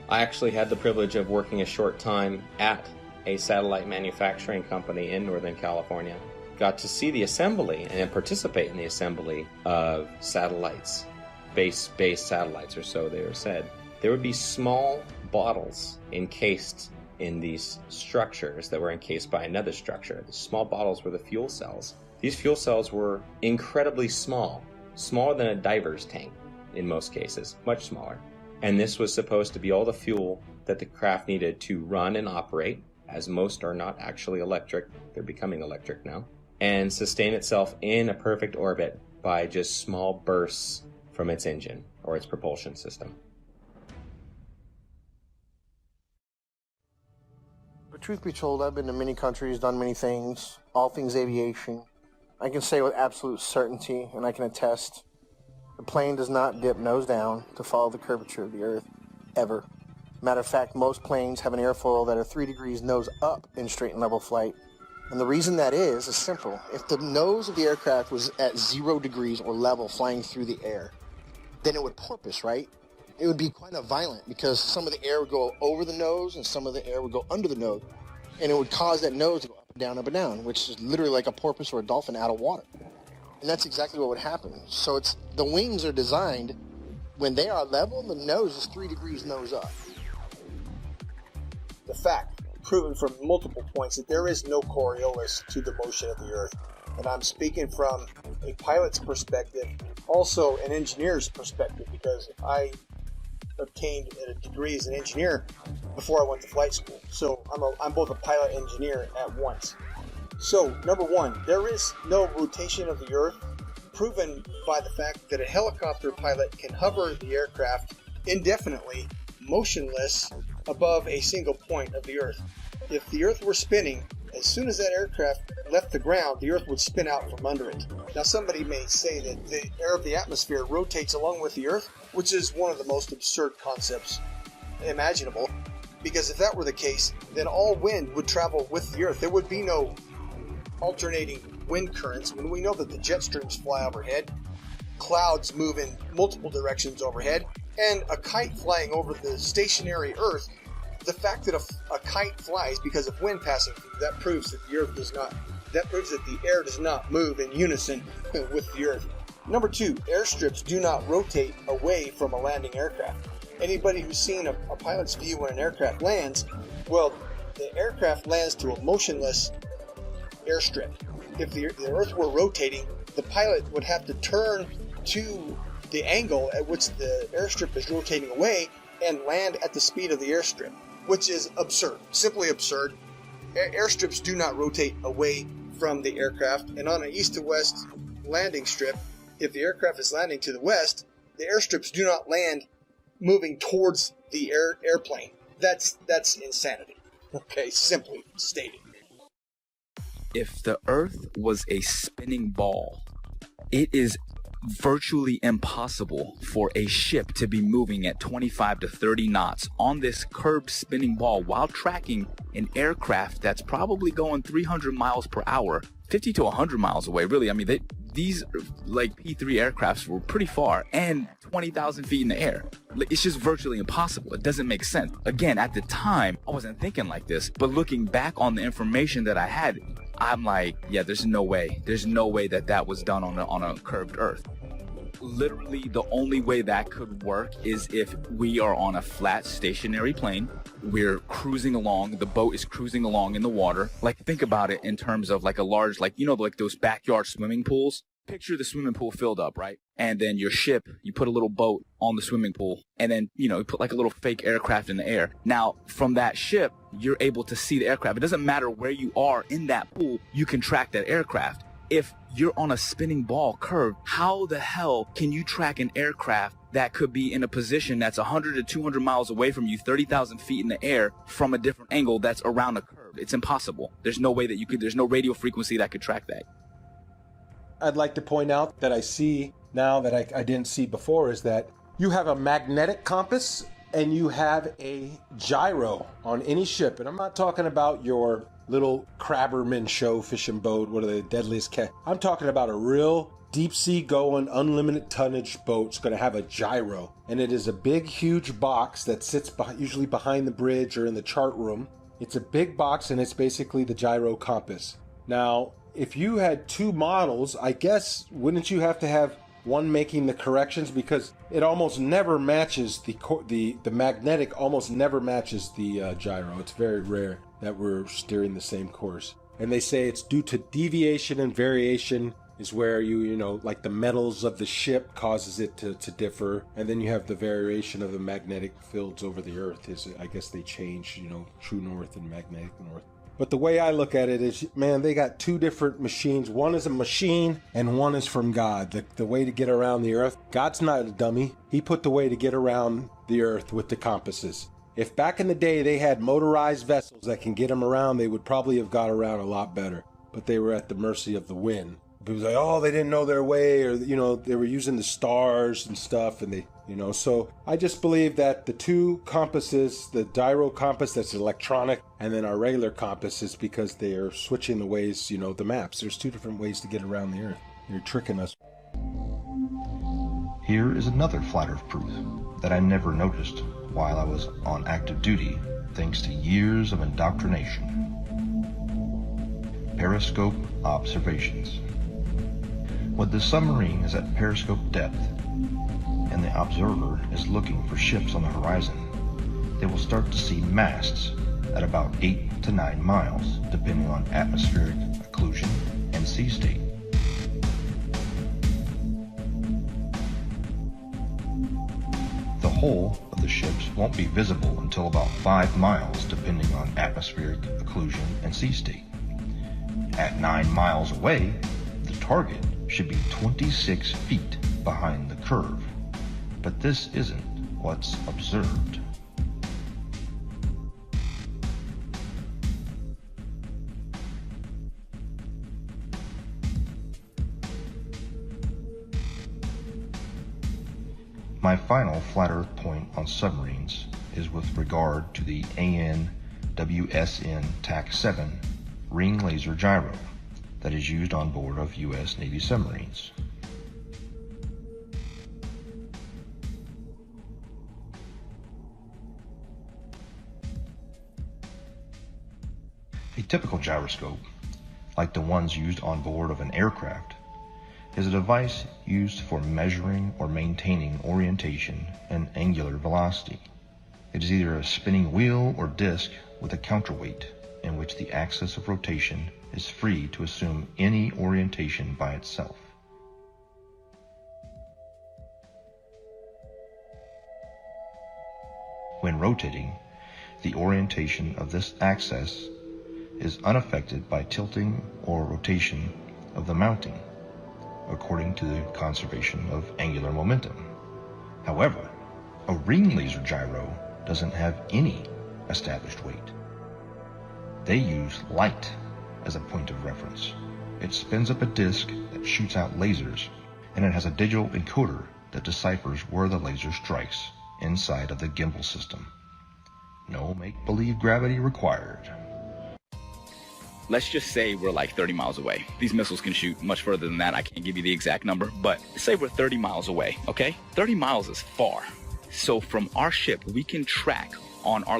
I actually had the privilege of working a short time at a satellite manufacturing company in Northern California. Got to see the assembly and participate in the assembly of satellites. Base satellites, or so they were said. There would be small bottles encased in these structures that were encased by another structure. The small bottles were the fuel cells. These fuel cells were incredibly small, smaller than a diver's tank in most cases, much smaller. And this was supposed to be all the fuel that the craft needed to run and operate, as most are not actually electric, they're becoming electric now, and sustain itself in a perfect orbit by just small bursts from its engine or its propulsion system. But truth be told, I've been to many countries, done many things, all things aviation. I can say with absolute certainty, and I can attest, the plane does not dip nose down to follow the curvature of the Earth, ever. Matter of fact, most planes have an airfoil that are 3 degrees nose up in straight and level flight. And the reason that is simple. If the nose of the aircraft was at 0 degrees or level flying through the air, then it would porpoise, right? It would be quite violent because some of the air would go over the nose and some of the air would go under the nose. And it would cause that nose to go up and down, which is literally like a porpoise or a dolphin out of water. And that's exactly what would happen. So the wings are designed, when they are level, the nose is 3 degrees nose up. The fact, proven from multiple points, that there is no Coriolis to the motion of the Earth. And I'm speaking from a pilot's perspective, also an engineer's perspective, because I obtained a degree as an engineer before I went to flight school. So I'm both a pilot and engineer at once. So, number one, there is no rotation of the Earth, proven by the fact that a helicopter pilot can hover the aircraft indefinitely, motionless, above a single point of the Earth. If the Earth were spinning, as soon as that aircraft left the ground, the Earth would spin out from under it. Now, somebody may say that the air of the atmosphere rotates along with the Earth, which is one of the most absurd concepts imaginable, because if that were the case, then all wind would travel with the Earth. There would be no alternating wind currents. When we know that the jet streams fly overhead, clouds move in multiple directions overhead, and a kite flying over the stationary Earth, the fact that a kite flies because of wind passing through, that proves that the Earth does not. That proves that the air does not move in unison with the Earth. Number two, airstrips do not rotate away from a landing aircraft. Anybody who's seen a pilot's view when an aircraft lands, well, the aircraft lands to a motionless airstrip. If the Earth were rotating, the pilot would have to turn to the angle at which the airstrip is rotating away and land at the speed of the airstrip, which is absurd, simply absurd. Airstrips do not rotate away from the aircraft, and on an east to west landing strip, if the aircraft is landing to the west, the airstrips do not land moving towards the airplane. That's insanity. Okay, simply stated. If the Earth was a spinning ball, it is virtually impossible for a ship to be moving at 25 to 30 knots on this curved spinning ball while tracking an aircraft that's probably going 300 miles per hour, 50 to 100 miles away. Really, I mean, these like P3 aircrafts were pretty far and 20,000 feet in the air. It's just virtually impossible. It doesn't make sense. Again, at the time, I wasn't thinking like this, but looking back on the information that I had, I'm like, yeah, there's no way. There's no way that was done on a curved Earth. Literally, the only way that could work is if we are on a flat, stationary plane. We're cruising along. The boat is cruising along in the water. Like, think about it in terms of like a large, like, you know, like those backyard swimming pools. Picture the swimming pool filled up, right? And then your ship, you put a little boat on the swimming pool, and then, you know, you put like a little fake aircraft in the air. Now, from that ship, you're able to see the aircraft. It doesn't matter where you are in that pool, you can track that aircraft. If you're on a spinning ball curve, how the hell can you track an aircraft that could be in a position that's 100 to 200 miles away from you, 30,000 feet in the air from a different angle that's around a curve? It's impossible. There's no way that you could, there's no radio frequency that could track that. I'd like to point out that I see now that I didn't see before is that you have a magnetic compass and you have a gyro on any ship. And I'm not talking about your little Crabberman show fishing boat, what are the deadliest cat? I'm talking about a real deep sea going, unlimited tonnage boat. It's going to have a gyro. And it is a big, huge box that sits usually behind the bridge or in the chart room. It's a big box and it's basically the gyro compass. Now, if you had two models, I guess, wouldn't you have to have one making the corrections? Because it almost never matches the magnetic almost never matches the gyro. It's very rare that we're steering the same course. And they say it's due to deviation and variation is where you know, like the metals of the ship causes it to differ. And then you have the variation of the magnetic fields over the Earth. I guess they change, you know, true north and magnetic north. But the way I look at it is, man, they got two different machines. One is a machine and one is from God. The way to get around the Earth. God's not a dummy. He put the way to get around the Earth with the compasses. If back in the day they had motorized vessels that can get them around, they would probably have got around a lot better. But they were at the mercy of the wind. People say, oh, they didn't know their way, or, they were using the stars and stuff, and so I just believe that the two compasses, the gyro compass that's electronic, and then our regular compass is because they are switching the ways, the maps. There's two different ways to get around the Earth. They're tricking us. Here is another flat Earth proof that I never noticed while I was on active duty, thanks to years of indoctrination. Periscope observations. When the submarine is at periscope depth and the observer is looking for ships on the horizon, they will start to see masts at about 8 to 9 miles, depending on atmospheric occlusion and sea state. The hull of the ships won't be visible until about 5 miles, depending on atmospheric occlusion and sea state. At 9 miles away, the target should be 26 feet behind the curve, but this isn't what's observed. My final flat Earth point on submarines is with regard to the AN/WSN TAC-7 ring laser gyro that is used on board of U.S. Navy submarines. A typical gyroscope, like the ones used on board of an aircraft, is a device used for measuring or maintaining orientation and angular velocity. It is either a spinning wheel or disc with a counterweight in which the axis of rotation is free to assume any orientation by itself. When rotating, the orientation of this axis is unaffected by tilting or rotation of the mounting, according to the conservation of angular momentum. However, a ring laser gyro doesn't have any established weight. They use light as a point of reference. It spins up a disc that shoots out lasers, and it has a digital encoder that deciphers where the laser strikes inside of the gimbal system. No make-believe gravity required. Let's just say we're like 30 miles away. These missiles can shoot much further than that. I can't give you the exact number, but say we're 30 miles away, okay? 30 miles is far. So from our ship, we can track on our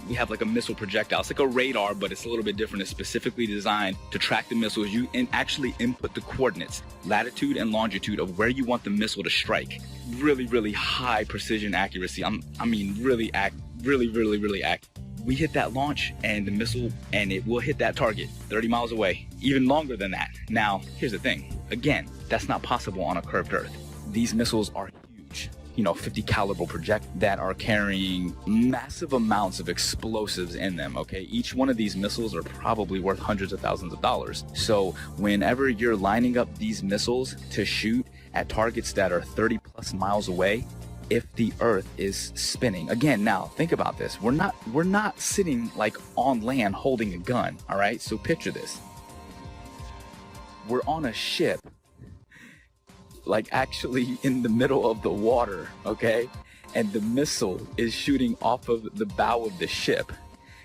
we have like a missile projectile. It's like a radar, but it's a little bit different. It's specifically designed to track the missiles. You actually input the coordinates, latitude and longitude of where you want the missile to strike. Really, really high precision accuracy. Really accurate. We hit that launch and the missile, and it will hit that target 30 miles away, even longer than that. Now, here's the thing. Again, that's not possible on a curved Earth. These missiles are huge, 50 caliber projectiles that are carrying massive amounts of explosives in them, okay? Each one of these missiles are probably worth hundreds of thousands of dollars. So whenever you're lining up these missiles to shoot at targets that are 30 plus miles away, if the Earth is spinning. Again, now think about this. We're not sitting like on land holding a gun, all right? So picture this. We're on a ship, like actually in the middle of the water, okay? And the missile is shooting off of the bow of the ship.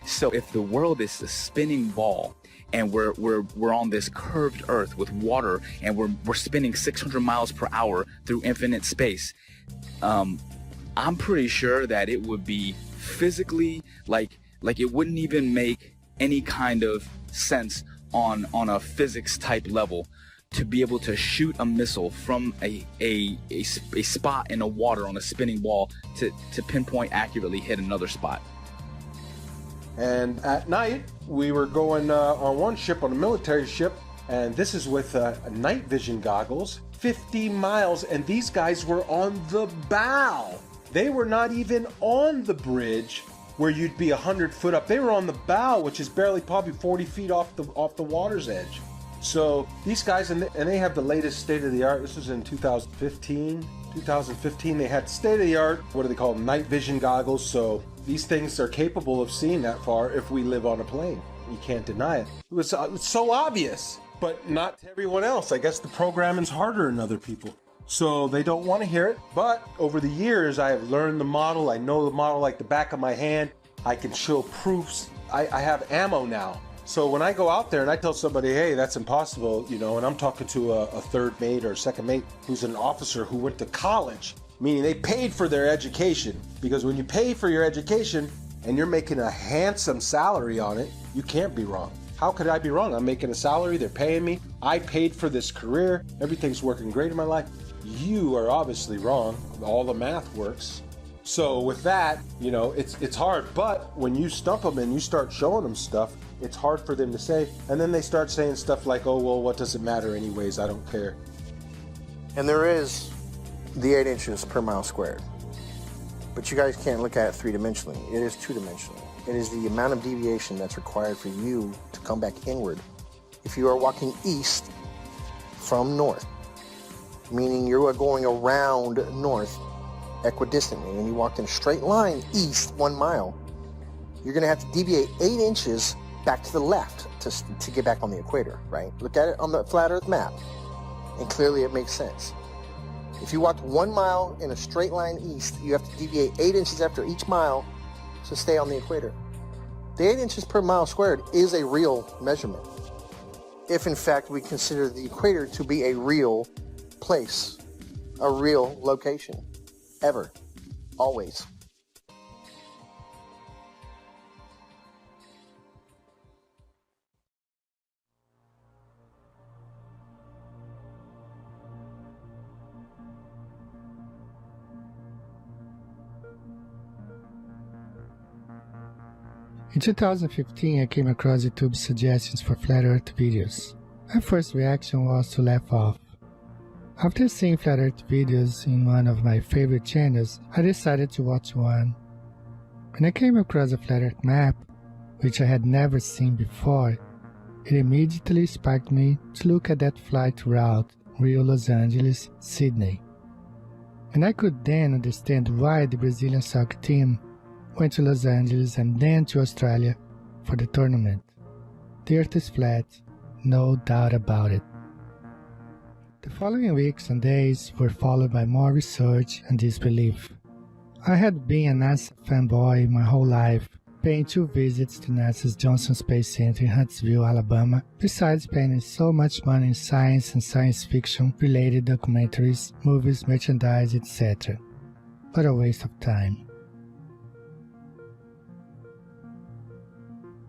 So if the world is a spinning ball and we're on this curved Earth with water and we're spinning 600 miles per hour through infinite space, I'm pretty sure that it would be physically like it wouldn't even make any kind of sense on a physics type level to be able to shoot a missile from a spot in the water on a spinning ball to pinpoint accurately hit another spot. And at night, we were going on one ship, on a military ship, and this is with night vision goggles, 50 miles, and these guys were on the bow. They were not even on the bridge where you'd be 100 foot up. They were on the bow, which is barely probably 40 feet off the water's edge. So these guys, and they have the latest state-of-the-art. This was in 2015. They had state-of-the-art, what do they call them, night vision goggles. So these things are capable of seeing that far if we live on a plane. You can't deny it. It was so obvious. but not to everyone else. I guess the programming's harder than other people. So they don't want to hear it. But over the years, I have learned the model. I know the model like the back of my hand. I can show proofs. I have ammo now. So when I go out there and I tell somebody, hey, that's impossible, you know, and I'm talking to a third mate or second mate who's an officer who went to college, meaning they paid for their education. Because when you pay for your education and you're making a handsome salary on it, you can't be wrong. How could I be wrong? I'm making a salary, they're paying me, I paid for this career, everything's working great in my life. You are obviously wrong. All the math works. So with that, you know, it's hard. But when you stump them and you start showing them stuff, it's hard for them to say. And then they start saying stuff like, oh, well, what does it matter anyways? I don't care. And there is the 8 inches per mile squared. But you guys can't look at it three-dimensionally. It is two-dimensional. It is the amount of deviation that's required for you to come back inward. If you are walking east from north, meaning you are going around north equidistantly, and you walked in a straight line east 1 mile, you're going to have to deviate 8 inches back to the left to get back on the equator, right? Look at it on the flat earth map, and clearly it makes sense. If you walked 1 mile in a straight line east, you have to deviate 8 inches after each mile to stay on the equator. The 8 inches per mile squared is a real measurement, if in fact we consider the equator to be a real place, a real location, ever, always. In 2015, I came across YouTube's suggestions for flat earth videos. My first reaction was to laugh off. After seeing flat earth videos in one of my favorite channels, I decided to watch one. When I came across a flat earth map, which I had never seen before, it immediately sparked me to look at that flight route, Rio, Los Angeles, Sydney. And I could then understand why the Brazilian soccer team went to Los Angeles and then to Australia for the tournament. The earth is flat, no doubt about it. The following weeks and days were followed by more research and disbelief. I had been a NASA fanboy my whole life, paying 2 visits to NASA's Johnson Space Center in Huntsville, Alabama, besides spending so much money in science and science fiction related documentaries, movies, merchandise, etc. But a waste of time.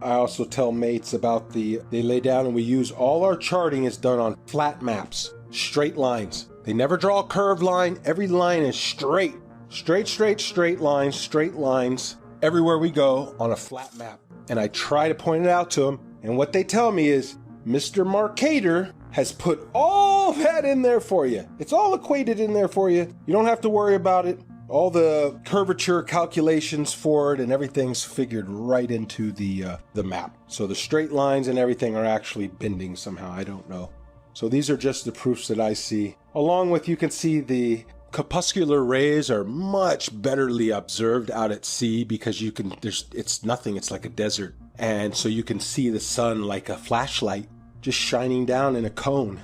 I also tell mates about they lay down and we use all our charting is done on flat maps, straight lines. They never draw a curved line. Every line is straight. Straight lines, everywhere we go on a flat map. And I try to point it out to them. And what they tell me is, Mr. Marcator has put all that in there for you. It's all equated in there for you. You don't have to worry about it. All the curvature calculations for it and everything's figured right into the map. So the straight lines and everything are actually bending somehow. I don't know. So these are just the proofs that I see. Along with, you can see the corpuscular rays are much betterly observed out at sea because it's nothing. It's like a desert. And so you can see the sun like a flashlight just shining down in a cone.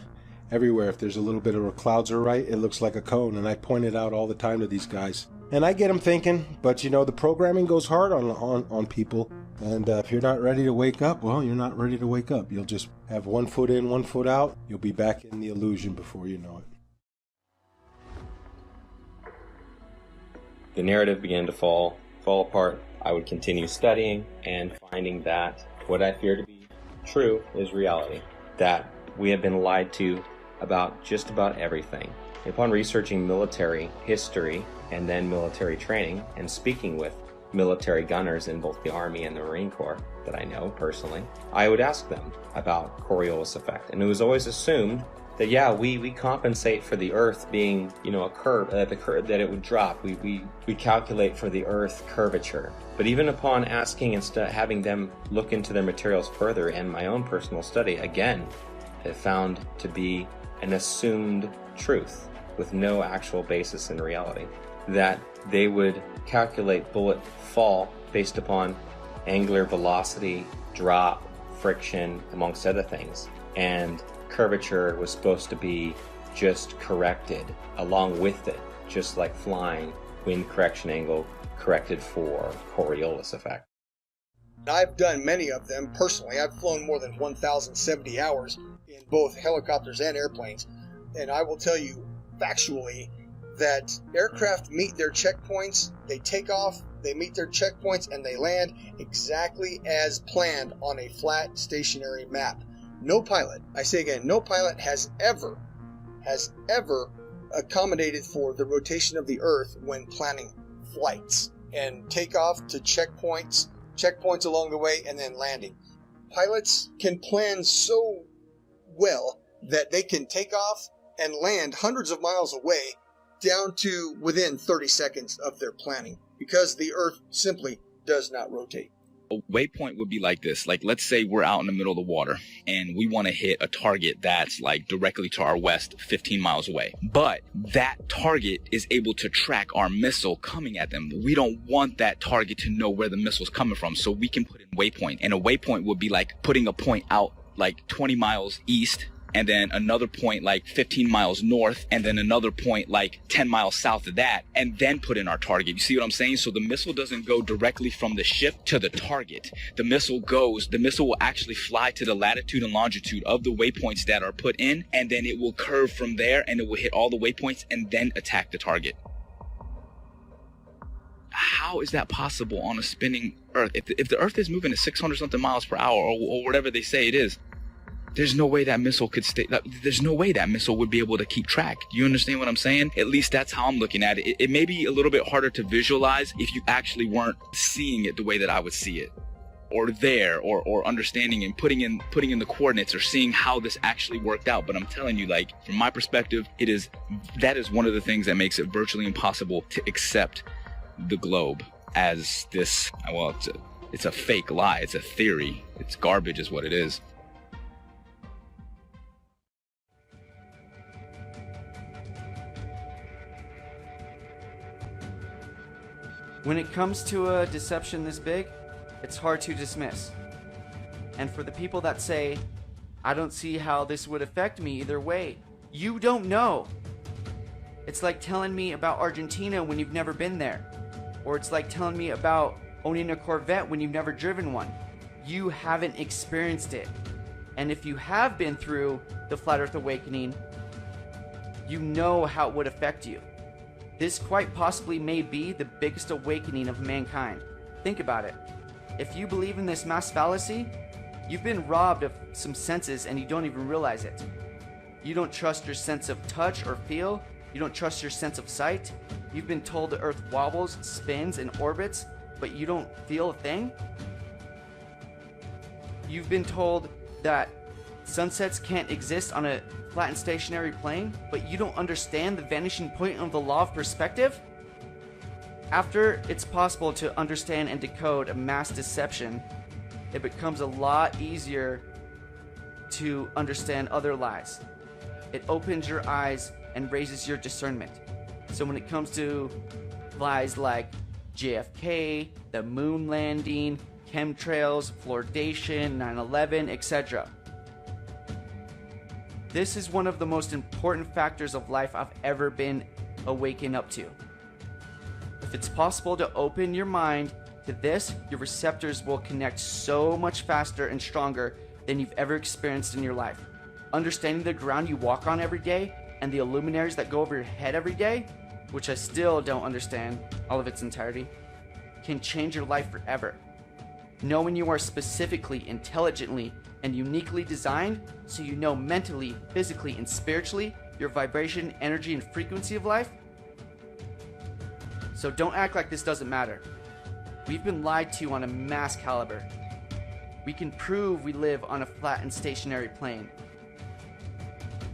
Everywhere, if there's a little bit of clouds are right, it looks like a cone, and I point it out all the time to these guys. And I get them thinking, but you know, the programming goes hard on people, and if you're not ready to wake up, well, you're not ready to wake up. You'll just have 1 foot in, 1 foot out. You'll be back in the illusion before you know it. The narrative began to fall apart. I would continue studying and finding that what I fear to be true is reality. That we have been lied to about just about everything. Upon researching military history and then military training and speaking with military gunners in both the Army and the Marine Corps that I know personally, I would ask them about Coriolis effect. And it was always assumed that, yeah, we compensate for the Earth being, you know, a curve, that it would drop. We calculate for the Earth curvature. But even upon asking and having them look into their materials further and my own personal study, again, it found to be an assumed truth with no actual basis in reality. That they would calculate bullet fall based upon angular velocity, drop, friction, amongst other things. And curvature was supposed to be just corrected along with it, just like flying, wind correction angle corrected for Coriolis effect. I've done many of them personally. I've flown more than 1,070 hours in both helicopters and airplanes. And I will tell you factually that aircraft meet their checkpoints, they take off, they meet their checkpoints, and they land exactly as planned on a flat stationary map. No pilot, I say again, no pilot has ever accommodated for the rotation of the Earth when planning flights and takeoff to checkpoints along the way, and then landing. Pilots can plan so well that they can take off and land hundreds of miles away down to within 30 seconds of their planning because the Earth simply does not rotate. A waypoint would be like this. Like, let's say we're out in the middle of the water and we want to hit a target that's like directly to our west, 15 miles away. But that target is able to track our missile coming at them. We don't want that target to know where the missile's coming from, so we can put in waypoint. And a waypoint would be like putting a point out like 20 miles east, and then another point like 15 miles north, and then another point like 10 miles south of that, and then put in our target. You see what I'm saying? So the missile doesn't go directly from the ship to the target. The missile will actually fly to the latitude and longitude of the waypoints that are put in, and then it will curve from there, and it will hit all the waypoints and then attack the target. How is that possible on a spinning Earth? If the Earth is moving at 600 something miles per hour, or whatever they say it is, there's no way that missile could stay. There's no way that missile would be able to keep track. Do you understand what I'm saying? At least that's how I'm looking at it. It may be a little bit harder to visualize if you actually weren't seeing it the way that I would see it, or there, or understanding and putting in the coordinates, or seeing how this actually worked out. But I'm telling you, like, from my perspective, that is one of the things that makes it virtually impossible to accept the globe as this. Well, it's a fake lie. It's a theory. It's garbage, is what it is. When it comes to a deception this big, it's hard to dismiss. And for the people that say, I don't see how this would affect me either way, you don't know. It's like telling me about Argentina when you've never been there. Or it's like telling me about owning a Corvette when you've never driven one. You haven't experienced it. And if you have been through the Flat Earth Awakening, you know how it would affect you. This quite possibly may be the biggest awakening of mankind. Think about it. If you believe in this mass fallacy, you've been robbed of some senses and you don't even realize it. You don't trust your sense of touch or feel. You don't trust your sense of sight. You've been told the Earth wobbles, spins, and orbits, but you don't feel a thing. You've been told that sunsets can't exist on a flat and stationary plane, but you don't understand the vanishing point of the law of perspective? After it's possible to understand and decode a mass deception, it becomes a lot easier to understand other lies. It opens your eyes and raises your discernment. So when it comes to lies like JFK, the moon landing, chemtrails, fluoridation, 9/11, etc., this is one of the most important factors of life I've ever been awakened up to. If it's possible to open your mind to this, your receptors will connect so much faster and stronger than you've ever experienced in your life. Understanding the ground you walk on every day and the luminaries that go over your head every day, which I still don't understand all of its entirety, can change your life forever. Knowing you are specifically, intelligently, and uniquely designed, so you know mentally, physically, and spiritually your vibration, energy, and frequency of life. So don't act like this doesn't matter. We've been lied to on a mass caliber. We can prove we live on a flat and stationary plane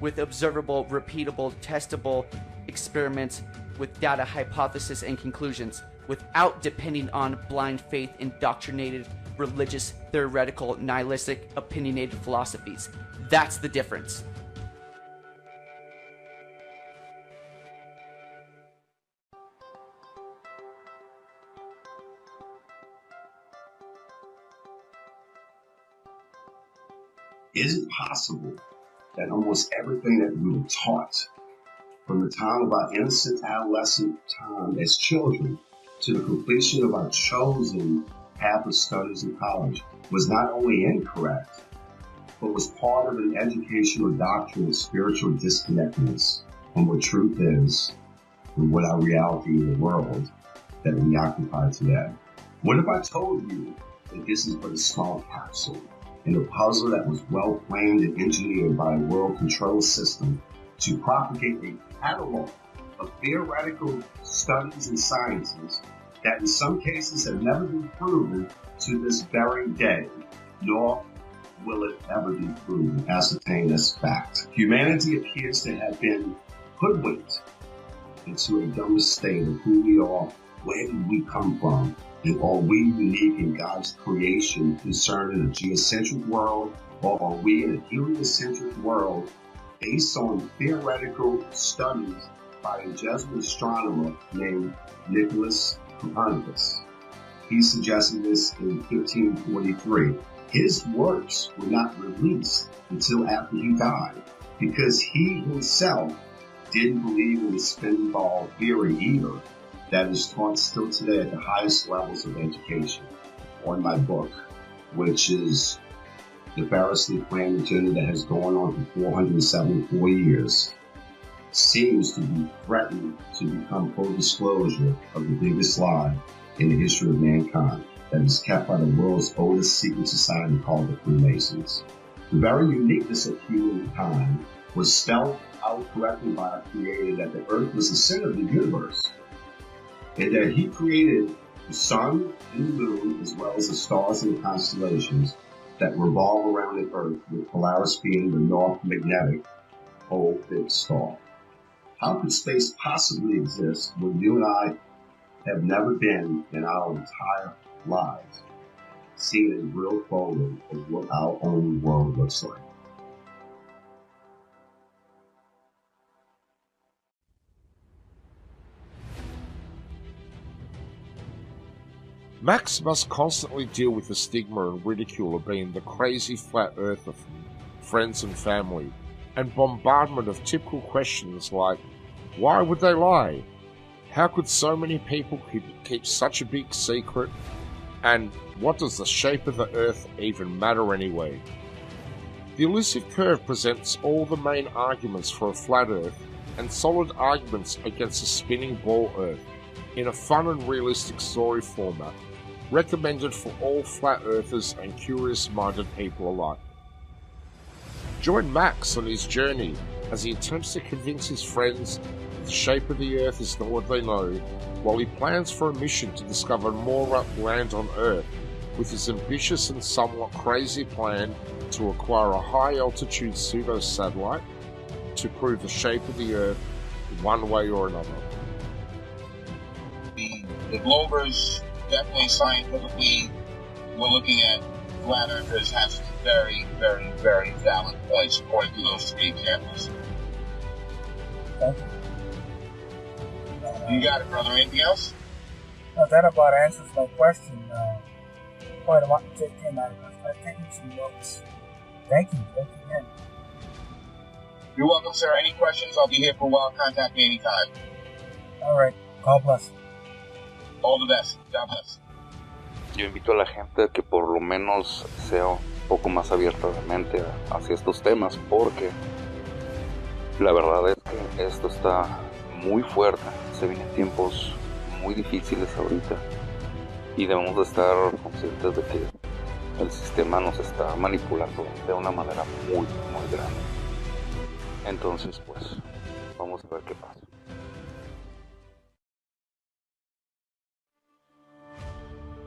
with observable, repeatable, testable experiments with data, hypothesis, and conclusions, without depending on blind faith, indoctrinated, religious, theoretical, nihilistic, opinionated philosophies. That's the difference. Is it possible that almost everything that we were taught from the time of our innocent adolescent time as children to the completion of our chosen path of studies in college was not only incorrect, but was part of an educational doctrine of spiritual disconnectedness from what truth is and what our reality in the world that we occupy today. What if I told you that this is but a small capsule in a puzzle that was well planned and engineered by a world control system to propagate a catalog of theoretical studies and sciences that in some cases have never been proven to this very day, nor will it ever be proven, ascertained as fact. Humanity appears to have been hoodwinked into a dumb state of who we are, where did we come from, and are we unique in God's creation concerning a geocentric world, or are we in a heliocentric world based on theoretical studies by a Jesuit astronomer named Nicholas Copernicus? He suggested this in 1543. His works were not released until after he died because he himself didn't believe in the spin ball theory either that is taught still today at the highest levels of education. On my book, which is the Farrasley Plan agenda that has gone on for 474 years, seems to be threatened to become full disclosure of the biggest lie in the history of mankind that is kept by the world's oldest secret society called the Freemasons. The very uniqueness of humankind was spelled out correctly by our Creator that the earth was the center of the universe, and that He created the sun and the moon as well as the stars and the constellations that revolve around the earth, with Polaris being the north magnetic pole fixed star. How could space possibly exist when you and I have never been in our entire lives seen a real photo of what our own world looks like? Max must constantly deal with the stigma and ridicule of being the crazy flat earther from friends and family, and bombardment of typical questions like, why would they lie? How could so many people keep such a big secret? And what does the shape of the earth even matter anyway? The elusive curve presents all the main arguments for a flat earth and solid arguments against a spinning ball earth in a fun and realistic story format, recommended for all flat earthers and curious-minded people alike. Join Max on his journey as he attempts to convince his friends that the shape of the earth is not what they know, while he plans for a mission to discover more land on Earth with his ambitious and somewhat crazy plan to acquire a high-altitude pseudo-satellite to prove the shape of the Earth one way or another. The Globers, definitely scientifically, we're looking at flat earthers have some very, very, very valid points according to those three examples. Thank you. You got it, brother. Anything else? No, that about answers my question. Quite a lot to take in. I've taken some notes. Thank you. Thank you again. You're welcome, sir. Any questions? I'll be here for a while. Contact me anytime. All right. God bless. All the best. God bless. Yo invito a la gente a que por lo menos sea un poco más abierta de mente hacia estos temas, porque la verdad es que esto está muy fuerte. Se vienen tiempos muy difíciles ahorita y debemos de estar conscientes de que el sistema nos está manipulando de una manera muy, muy grande. Entonces, pues, vamos a ver qué pasa.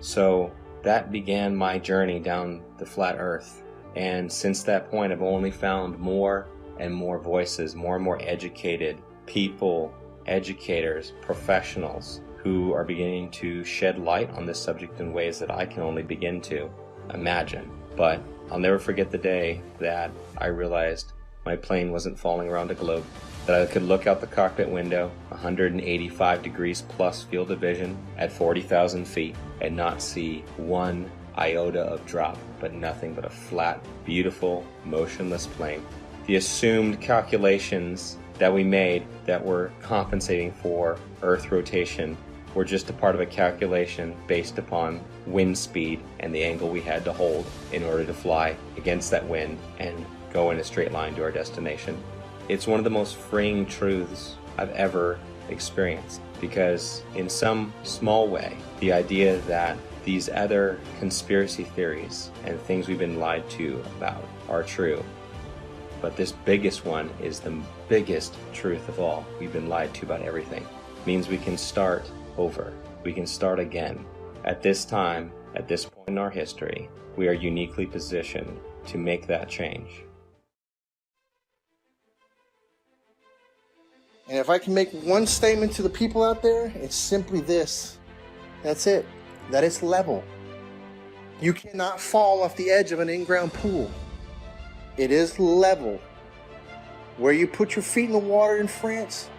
So that began my journey down the flat earth. And since that point, I've only found more and more voices, more and more educated people, educators, professionals who are beginning to shed light on this subject in ways that I can only begin to imagine. But I'll never forget the day that I realized my plane wasn't falling around a globe, that I could look out the cockpit window, 185 degrees plus field of vision at 40,000 feet, and not see one iota of drop, but nothing but a flat, beautiful, motionless plane. the assumed calculations that we made that were compensating for Earth rotation were just a part of a calculation based upon wind speed and the angle we had to hold in order to fly against that wind and go in a straight line to our destination. It's one of the most freeing truths I've ever experienced, because in some small way, the idea that these other conspiracy theories and things we've been lied to about are true. But this biggest one is the biggest truth of all. We've been lied to about everything. It means we can start over. We can start again. At this time, at this point in our history, we are uniquely positioned to make that change. And if I can make one statement to the people out there, it's simply this. That's it. That it's level. You cannot fall off the edge of an in-ground pool. It is level. Where you put your feet in the water in France,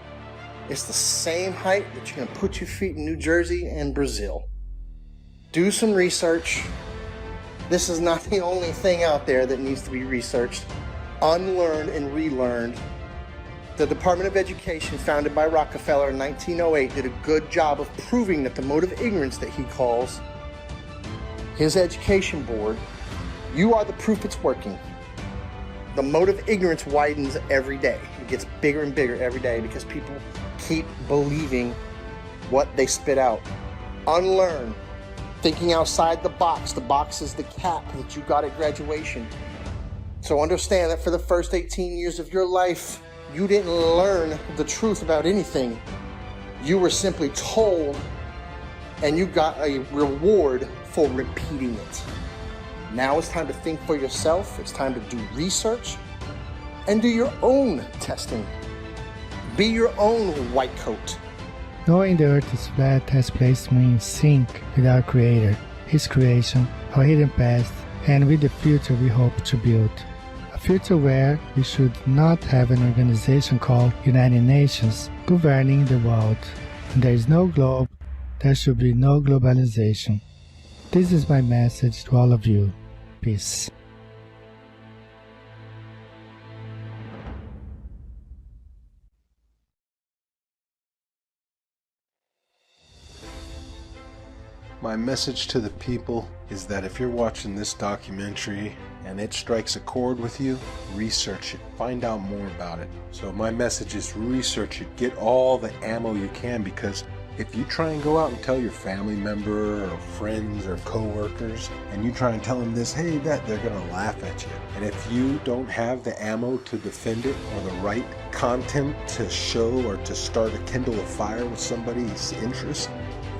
it's the same height that you're going to put your feet in New Jersey and Brazil. Do some research. This is not the only thing out there that needs to be researched, unlearned and relearned. The Department of Education, founded by Rockefeller in 1908, did a good job of proving that the mode of ignorance that he calls his education board, you are the proof it's working. The mode of ignorance widens every day. It gets bigger and bigger every day because people keep believing what they spit out. Unlearn. Thinking outside the box. The box is the cap that you got at graduation. So understand that for the first 18 years of your life, you didn't learn the truth about anything. You were simply told, and you got a reward for repeating it. Now it's time to think for yourself. It's time to do research and do your own testing. Be your own white coat. Knowing the Earth is flat has placed me in sync with our Creator, His creation, our hidden past, and with the future we hope to build. A future where we should not have an organization called United Nations governing the world. When there is no globe, there should be no globalization. This is my message to all of you. Peace. My message to the people is that if you're watching this documentary and it strikes a chord with you, research it, find out more about it. So my message is research it, get all the ammo you can, because if you try and go out and tell your family member or friends or co-workers and you try and tell them this, hey, that, they're gonna laugh at you. And if you don't have the ammo to defend it or the right content to show or to start a kindle a fire with somebody's interest,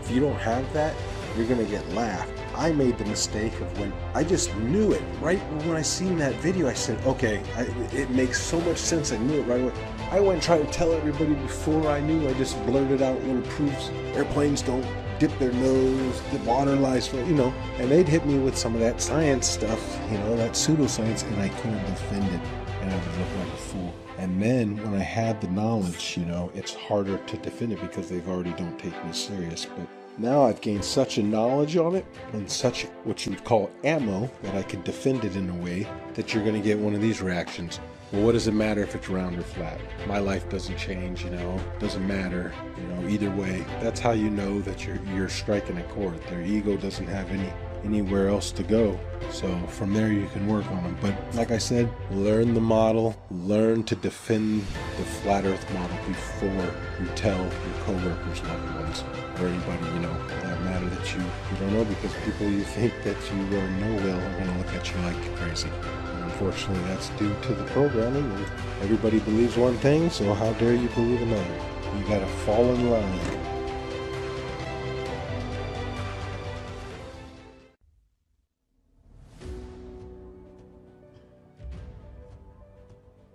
if you don't have that, you're gonna get laughed. I made the mistake of when I just knew it. Right when I seen that video, I said, okay, it makes so much sense. I knew it right away. I went and tried to tell everybody before I knew. I just blurted out little proofs. Airplanes don't dip their nose, the water lies for, and they'd hit me with some of that science stuff, that pseudoscience, and I couldn't defend it, and I would look like a fool. And then when I had the knowledge, it's harder to defend it because they've already don't take me serious. But now I've gained such a knowledge on it and such what you would call ammo that I can defend it in a way that you're going to get one of these reactions. Well, what does it matter if it's round or flat? My life doesn't change, doesn't matter, either way. That's how you know that you're striking a chord. Their ego doesn't have anywhere else to go. So from there you can work on them. But like I said, learn the model, learn to defend the flat earth model before you tell your co-workers, loved ones, or anybody, for that matter that you don't know, because people you think that you know well are going to look at you like crazy. And unfortunately, that's due to the programming. And everybody believes one thing, so how dare you believe another? You got to fall in line.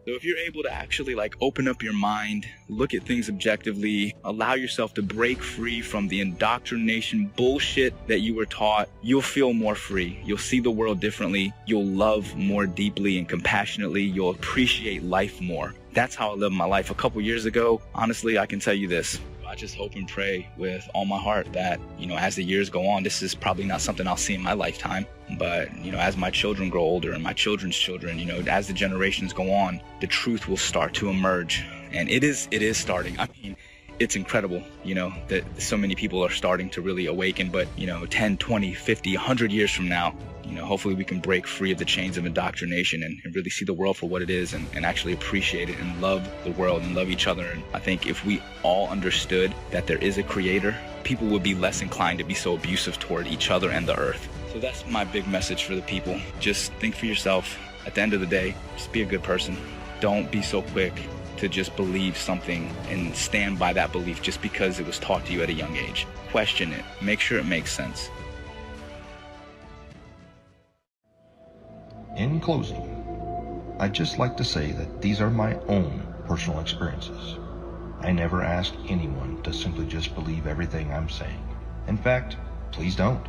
So if you're able to actually open up your mind, look at things objectively, allow yourself to break free from the indoctrination bullshit that you were taught, you'll feel more free. You'll see the world differently. You'll love more deeply and compassionately. You'll appreciate life more. That's how I lived my life. A couple years ago, honestly, I can tell you this. I just hope and pray with all my heart that, as the years go on, this is probably not something I'll see in my lifetime, but, as my children grow older and my children's children, as the generations go on, the truth will start to emerge. And it is starting. I mean, it's incredible, that so many people are starting to really awaken, but, 10, 20, 50, 100 years from now, hopefully we can break free of the chains of indoctrination and really see the world for what it is and actually appreciate it and love the world and love each other. And I think if we all understood that there is a creator, people would be less inclined to be so abusive toward each other and the earth. So that's my big message for the people. Just think for yourself. At the end of the day, just be a good person. Don't be so quick to just believe something and stand by that belief just because it was taught to you at a young age. Question it. Make sure it makes sense. In closing, I'd just like to say that these are my own personal experiences. I never ask anyone to simply just believe everything I'm saying. In fact, please don't.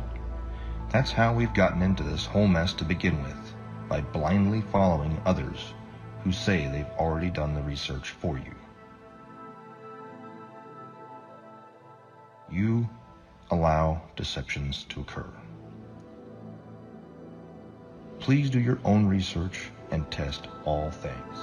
That's how we've gotten into this whole mess to begin with, by blindly following others who say they've already done the research for you. You allow deceptions to occur. Please do your own research and test all things.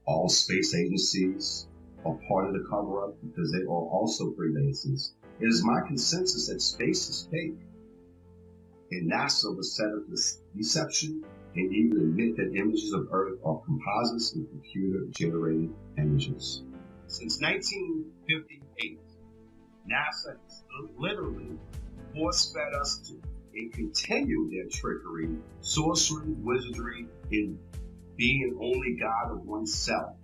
All space agencies are part of the cover-up because they are also Freemasons. It is my consensus that space is fake. And NASA was set up this deception and even admit that images of Earth are composites and computer-generated images. Since 1958, NASA has literally force-fed us to and continue their trickery, sorcery, wizardry, and being only God of oneself,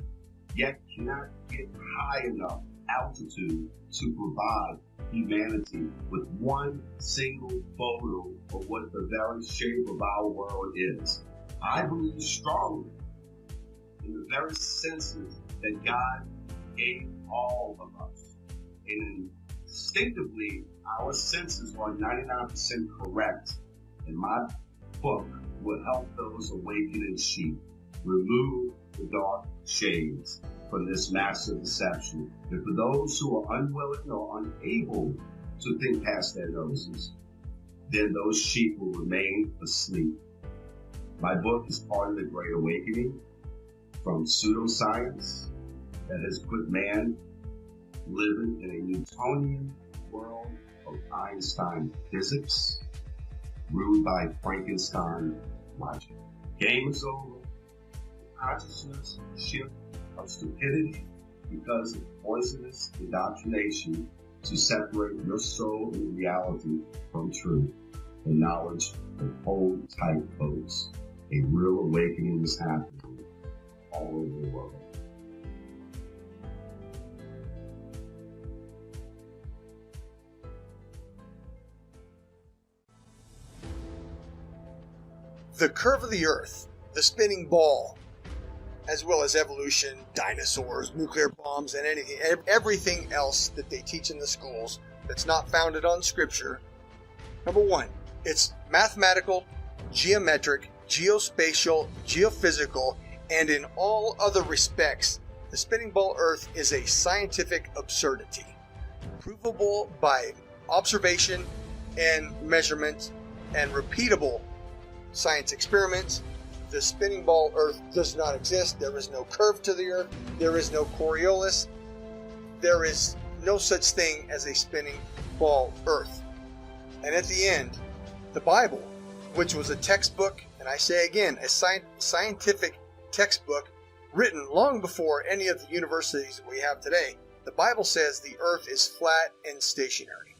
yet cannot get high enough altitude to provide humanity with one single photo of what the very shape of our world is. I believe strongly in the very senses that God gave all of us. And instinctively, our senses are 99% correct. And my book will help those awakening sheep remove the dark shades from this massive deception. And for those who are unwilling or unable to think past their noses, then those sheep will remain asleep. My book is part of the Great Awakening from pseudoscience that has put man living in a Newtonian world of Einstein physics, ruled by Frankenstein logic. Game is over. Consciousness shift of stupidity because of poisonous indoctrination to separate your soul and reality from truth. The knowledge of hold tight, folks. A real awakening is happening all over the world. The curve of the Earth, the spinning ball, as well as evolution, dinosaurs, nuclear bombs, and everything else that they teach in the schools that's not founded on Scripture. Number one, it's mathematical, geometric, geospatial, geophysical, and in all other respects, the spinning ball Earth is a scientific absurdity, provable by observation and measurement and repeatable science experiments. The spinning ball Earth does not exist. There is no curve to the Earth. There is no Coriolis. There is no such thing as a spinning ball Earth. And at the end, the Bible, which was a textbook, and I say again, a scientific textbook written long before any of the universities that we have today, the Bible says the Earth is flat and stationary.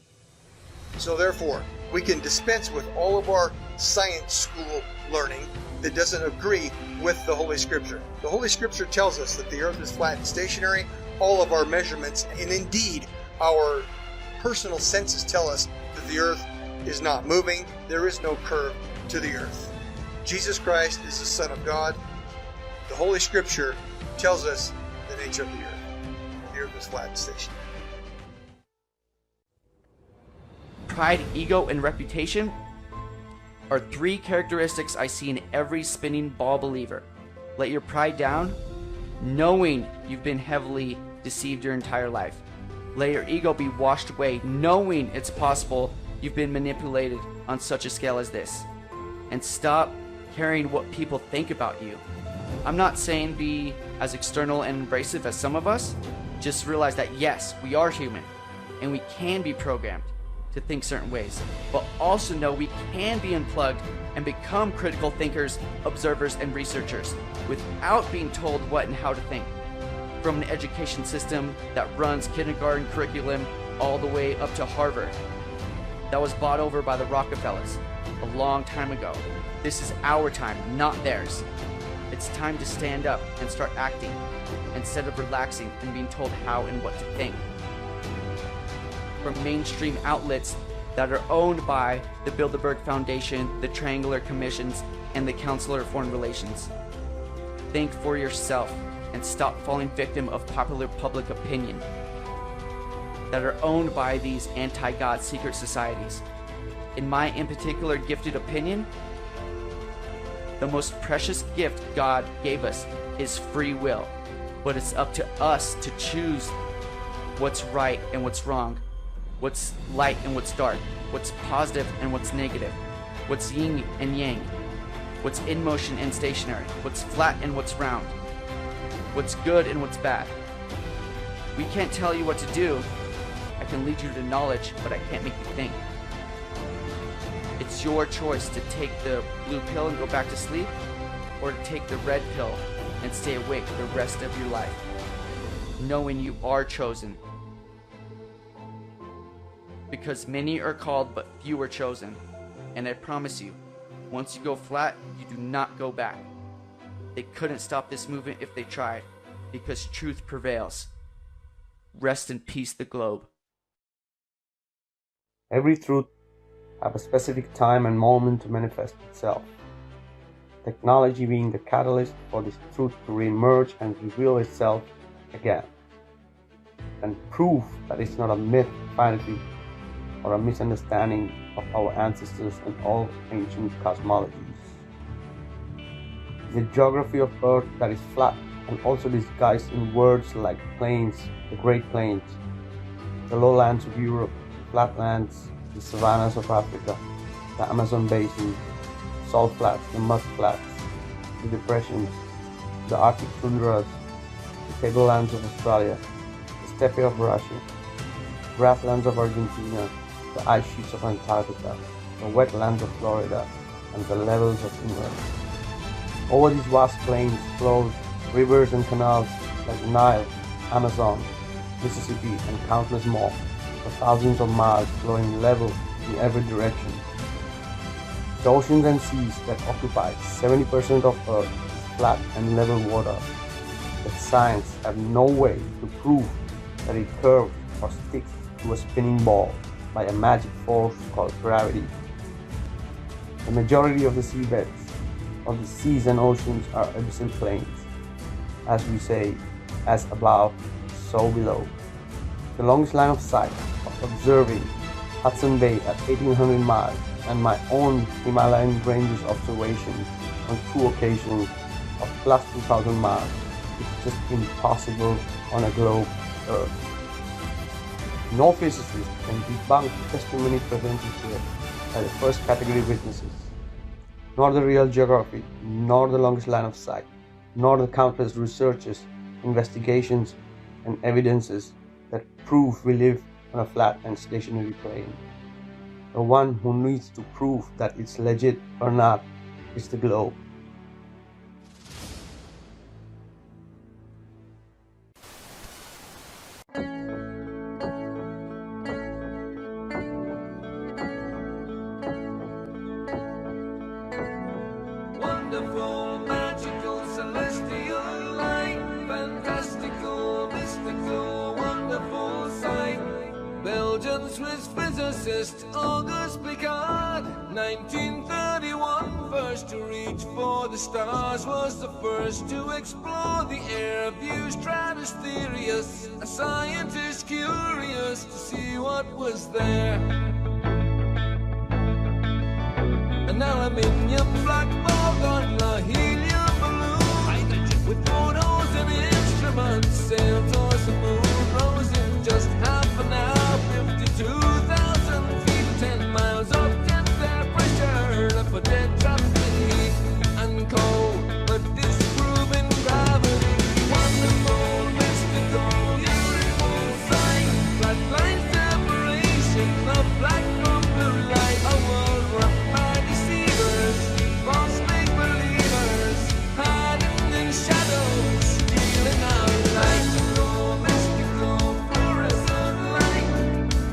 So therefore, we can dispense with all of our science school learning that doesn't agree with the Holy Scripture. The Holy Scripture tells us that the Earth is flat and stationary. All of our measurements, and indeed our personal senses, tell us that the Earth is not moving. There is no curve to the Earth. Jesus Christ is the Son of God. The Holy Scripture tells us the nature of the Earth. The Earth is flat and stationary. pride, ego, and reputation are three characteristics I see in every spinning ball believer. Let your pride down, knowing you've been heavily deceived your entire life. Let your ego be washed away, knowing it's possible you've been manipulated on such a scale as this. And stop caring what people think about you. I'm not saying be as external and abrasive as some of us. Just realize that yes, we are human, and we can be programmed to think certain ways, but also know we can be unplugged and become critical thinkers, observers, and researchers without being told what and how to think. From an education system that runs kindergarten curriculum all the way up to Harvard, that was bought over by the Rockefellers a long time ago. This is our time, not theirs. It's time to stand up and start acting instead of relaxing and being told how and what to think. From mainstream outlets that are owned by the Bilderberg Foundation, the Triangular Commissions, and the Counselor of Foreign Relations. Think for yourself and stop falling victim of popular public opinion that are owned by these anti-God secret societies. In my in particular gifted opinion, the most precious gift God gave us is free will, but it's up to us to choose what's right and what's wrong, what's light and what's dark, what's positive and what's negative, what's yin and yang, what's in motion and stationary, what's flat and what's round, what's good and what's bad. We can't tell you what to do. I can lead you to knowledge, but I can't make you think. It's your choice to take the blue pill and go back to sleep, or to take the red pill and stay awake the rest of your life, knowing you are chosen. Because many are called, but few are chosen. And I promise you, once you go flat, you do not go back. They couldn't stop this movement if they tried, because truth prevails. Rest in peace, the globe. Every truth have a specific time and moment to manifest itself. Technology being the catalyst for this truth to re-emerge and reveal itself again. And prove that it's not a myth, fantasy, or a misunderstanding of our ancestors and all ancient cosmologies. The geography of Earth that is flat and also disguised in words like plains, the Great Plains, the lowlands of Europe, flatlands, the savannas of Africa, the Amazon basin, salt flats, the mud flats, the depressions, the Arctic tundras, the tablelands of Australia, the steppe of Russia, grasslands of Argentina, the ice sheets of Antarctica, the wetlands of Florida, and the levels of England. Over these vast plains flows rivers and canals like the Nile, Amazon, Mississippi, and countless more, for thousands of miles flowing level in every direction. The oceans and seas that occupy 70% of Earth is flat and level water, but science have no way to prove that it curves or sticks to a spinning ball by a magic force called gravity. The majority of the seabeds of the seas and oceans are abyssal plains. As we say, as above, so below. The longest line of sight of observing Hudson Bay at 1800 miles and my own Himalayan ranges observations on 2 occasions of plus 2000 miles is just impossible on a globe Earth. No physicist can debunk the testimony presented here by the first category witnesses, nor the real geography, nor the longest line of sight, nor the countless researches, investigations, and evidences that prove we live on a flat and stationary plane. The one who needs to prove that it's legit or not is the globe. Wonderful, magical, celestial light, fantastical, mystical, wonderful sight. Belgian Swiss physicist Auguste Picard, 1931, first to reach for the stars, was the first to explore the air view stratosphere. A scientist curious to see what was there. an aluminium black ball on a helium balloon with photos and instruments sailed towards the moon, rose in just half an hour, 52,000 feet, 10 miles up, 10 fair pressure, up a dead drop in heat and cold, but disproving gravity. Wonderful, mystical, beautiful sight, flat line separation of black from blue light, a world rocked by deceivers, false make-believers, hiding in shadows, stealing our light. Mystical, fluorescent light,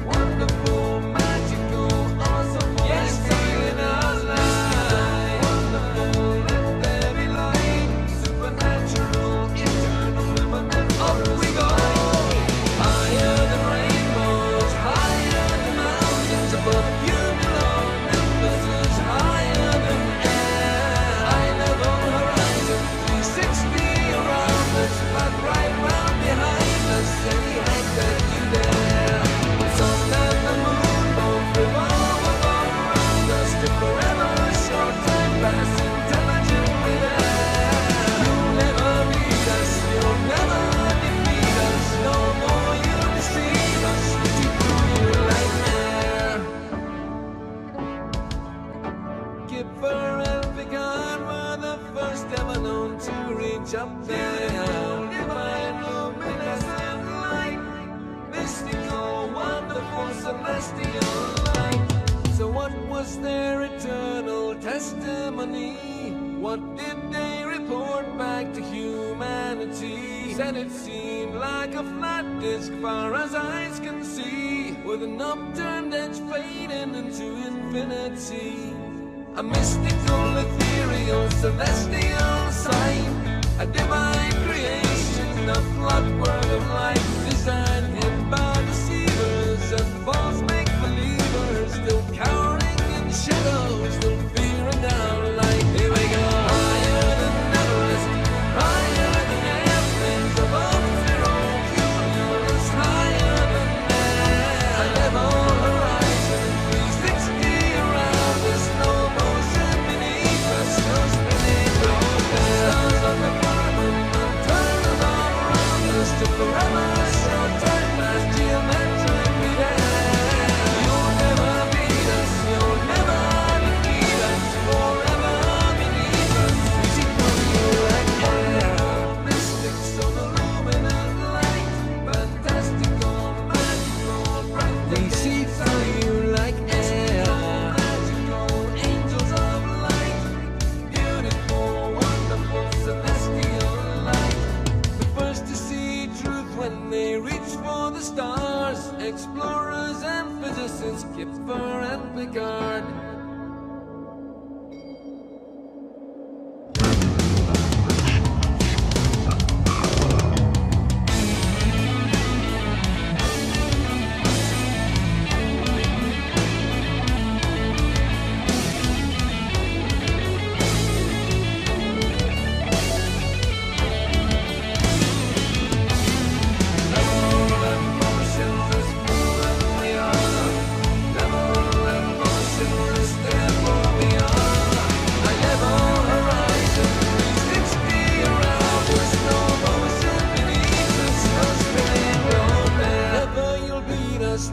wonderful, magical, awesome, yes, stealing our light. Wonderful, let there be light, supernatural, eternal, immanent. Up we go, higher than rainbows, higher than mountains, above cumulo nimbuses, higher than air, high level horizon, 360 around us, but right round behind us, any height that you dare. The sun and the moon both revolve around us to forever, short time pass intelligently there. You'll never beat us, you'll never defeat us, no more you deceive us, we see through you like air. Kipper and Picard were the first ever known to reach up there. Divine, luminescent light, mystical, wonderful, celestial light. So what was their eternal testimony? What did they report back to humanity? Said it seemed like a flat disk far as eyes can see, with an upturned edge fading into infinity. A mystical, ethereal, celestial sight, a divine creation, a floodwork of light, designed hid by deceivers and false make-believers, still cowering in shadows, still fearing our light. Here we go, higher than Everest, higher than airplanes, above zero cumulus, higher than air, a level horizon, 360 around us, no motion beneath us, no spinning road there. Stars on the firmament, turning all around us to forever, short time past geometrically there. You'll never beat us, you'll never defeat us, forever beneath us, we see through you like air. Mystic, so illuminant light, fantastical, magical, bright, we see through you like air. Magical, angels of light, beautiful, wonderful, celestial light. The first to see truth when they reach for the stars, explorers and physicists, Kipper and Picard.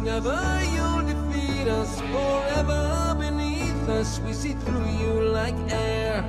Never you'll defeat us, forever beneath us, we see through you like air.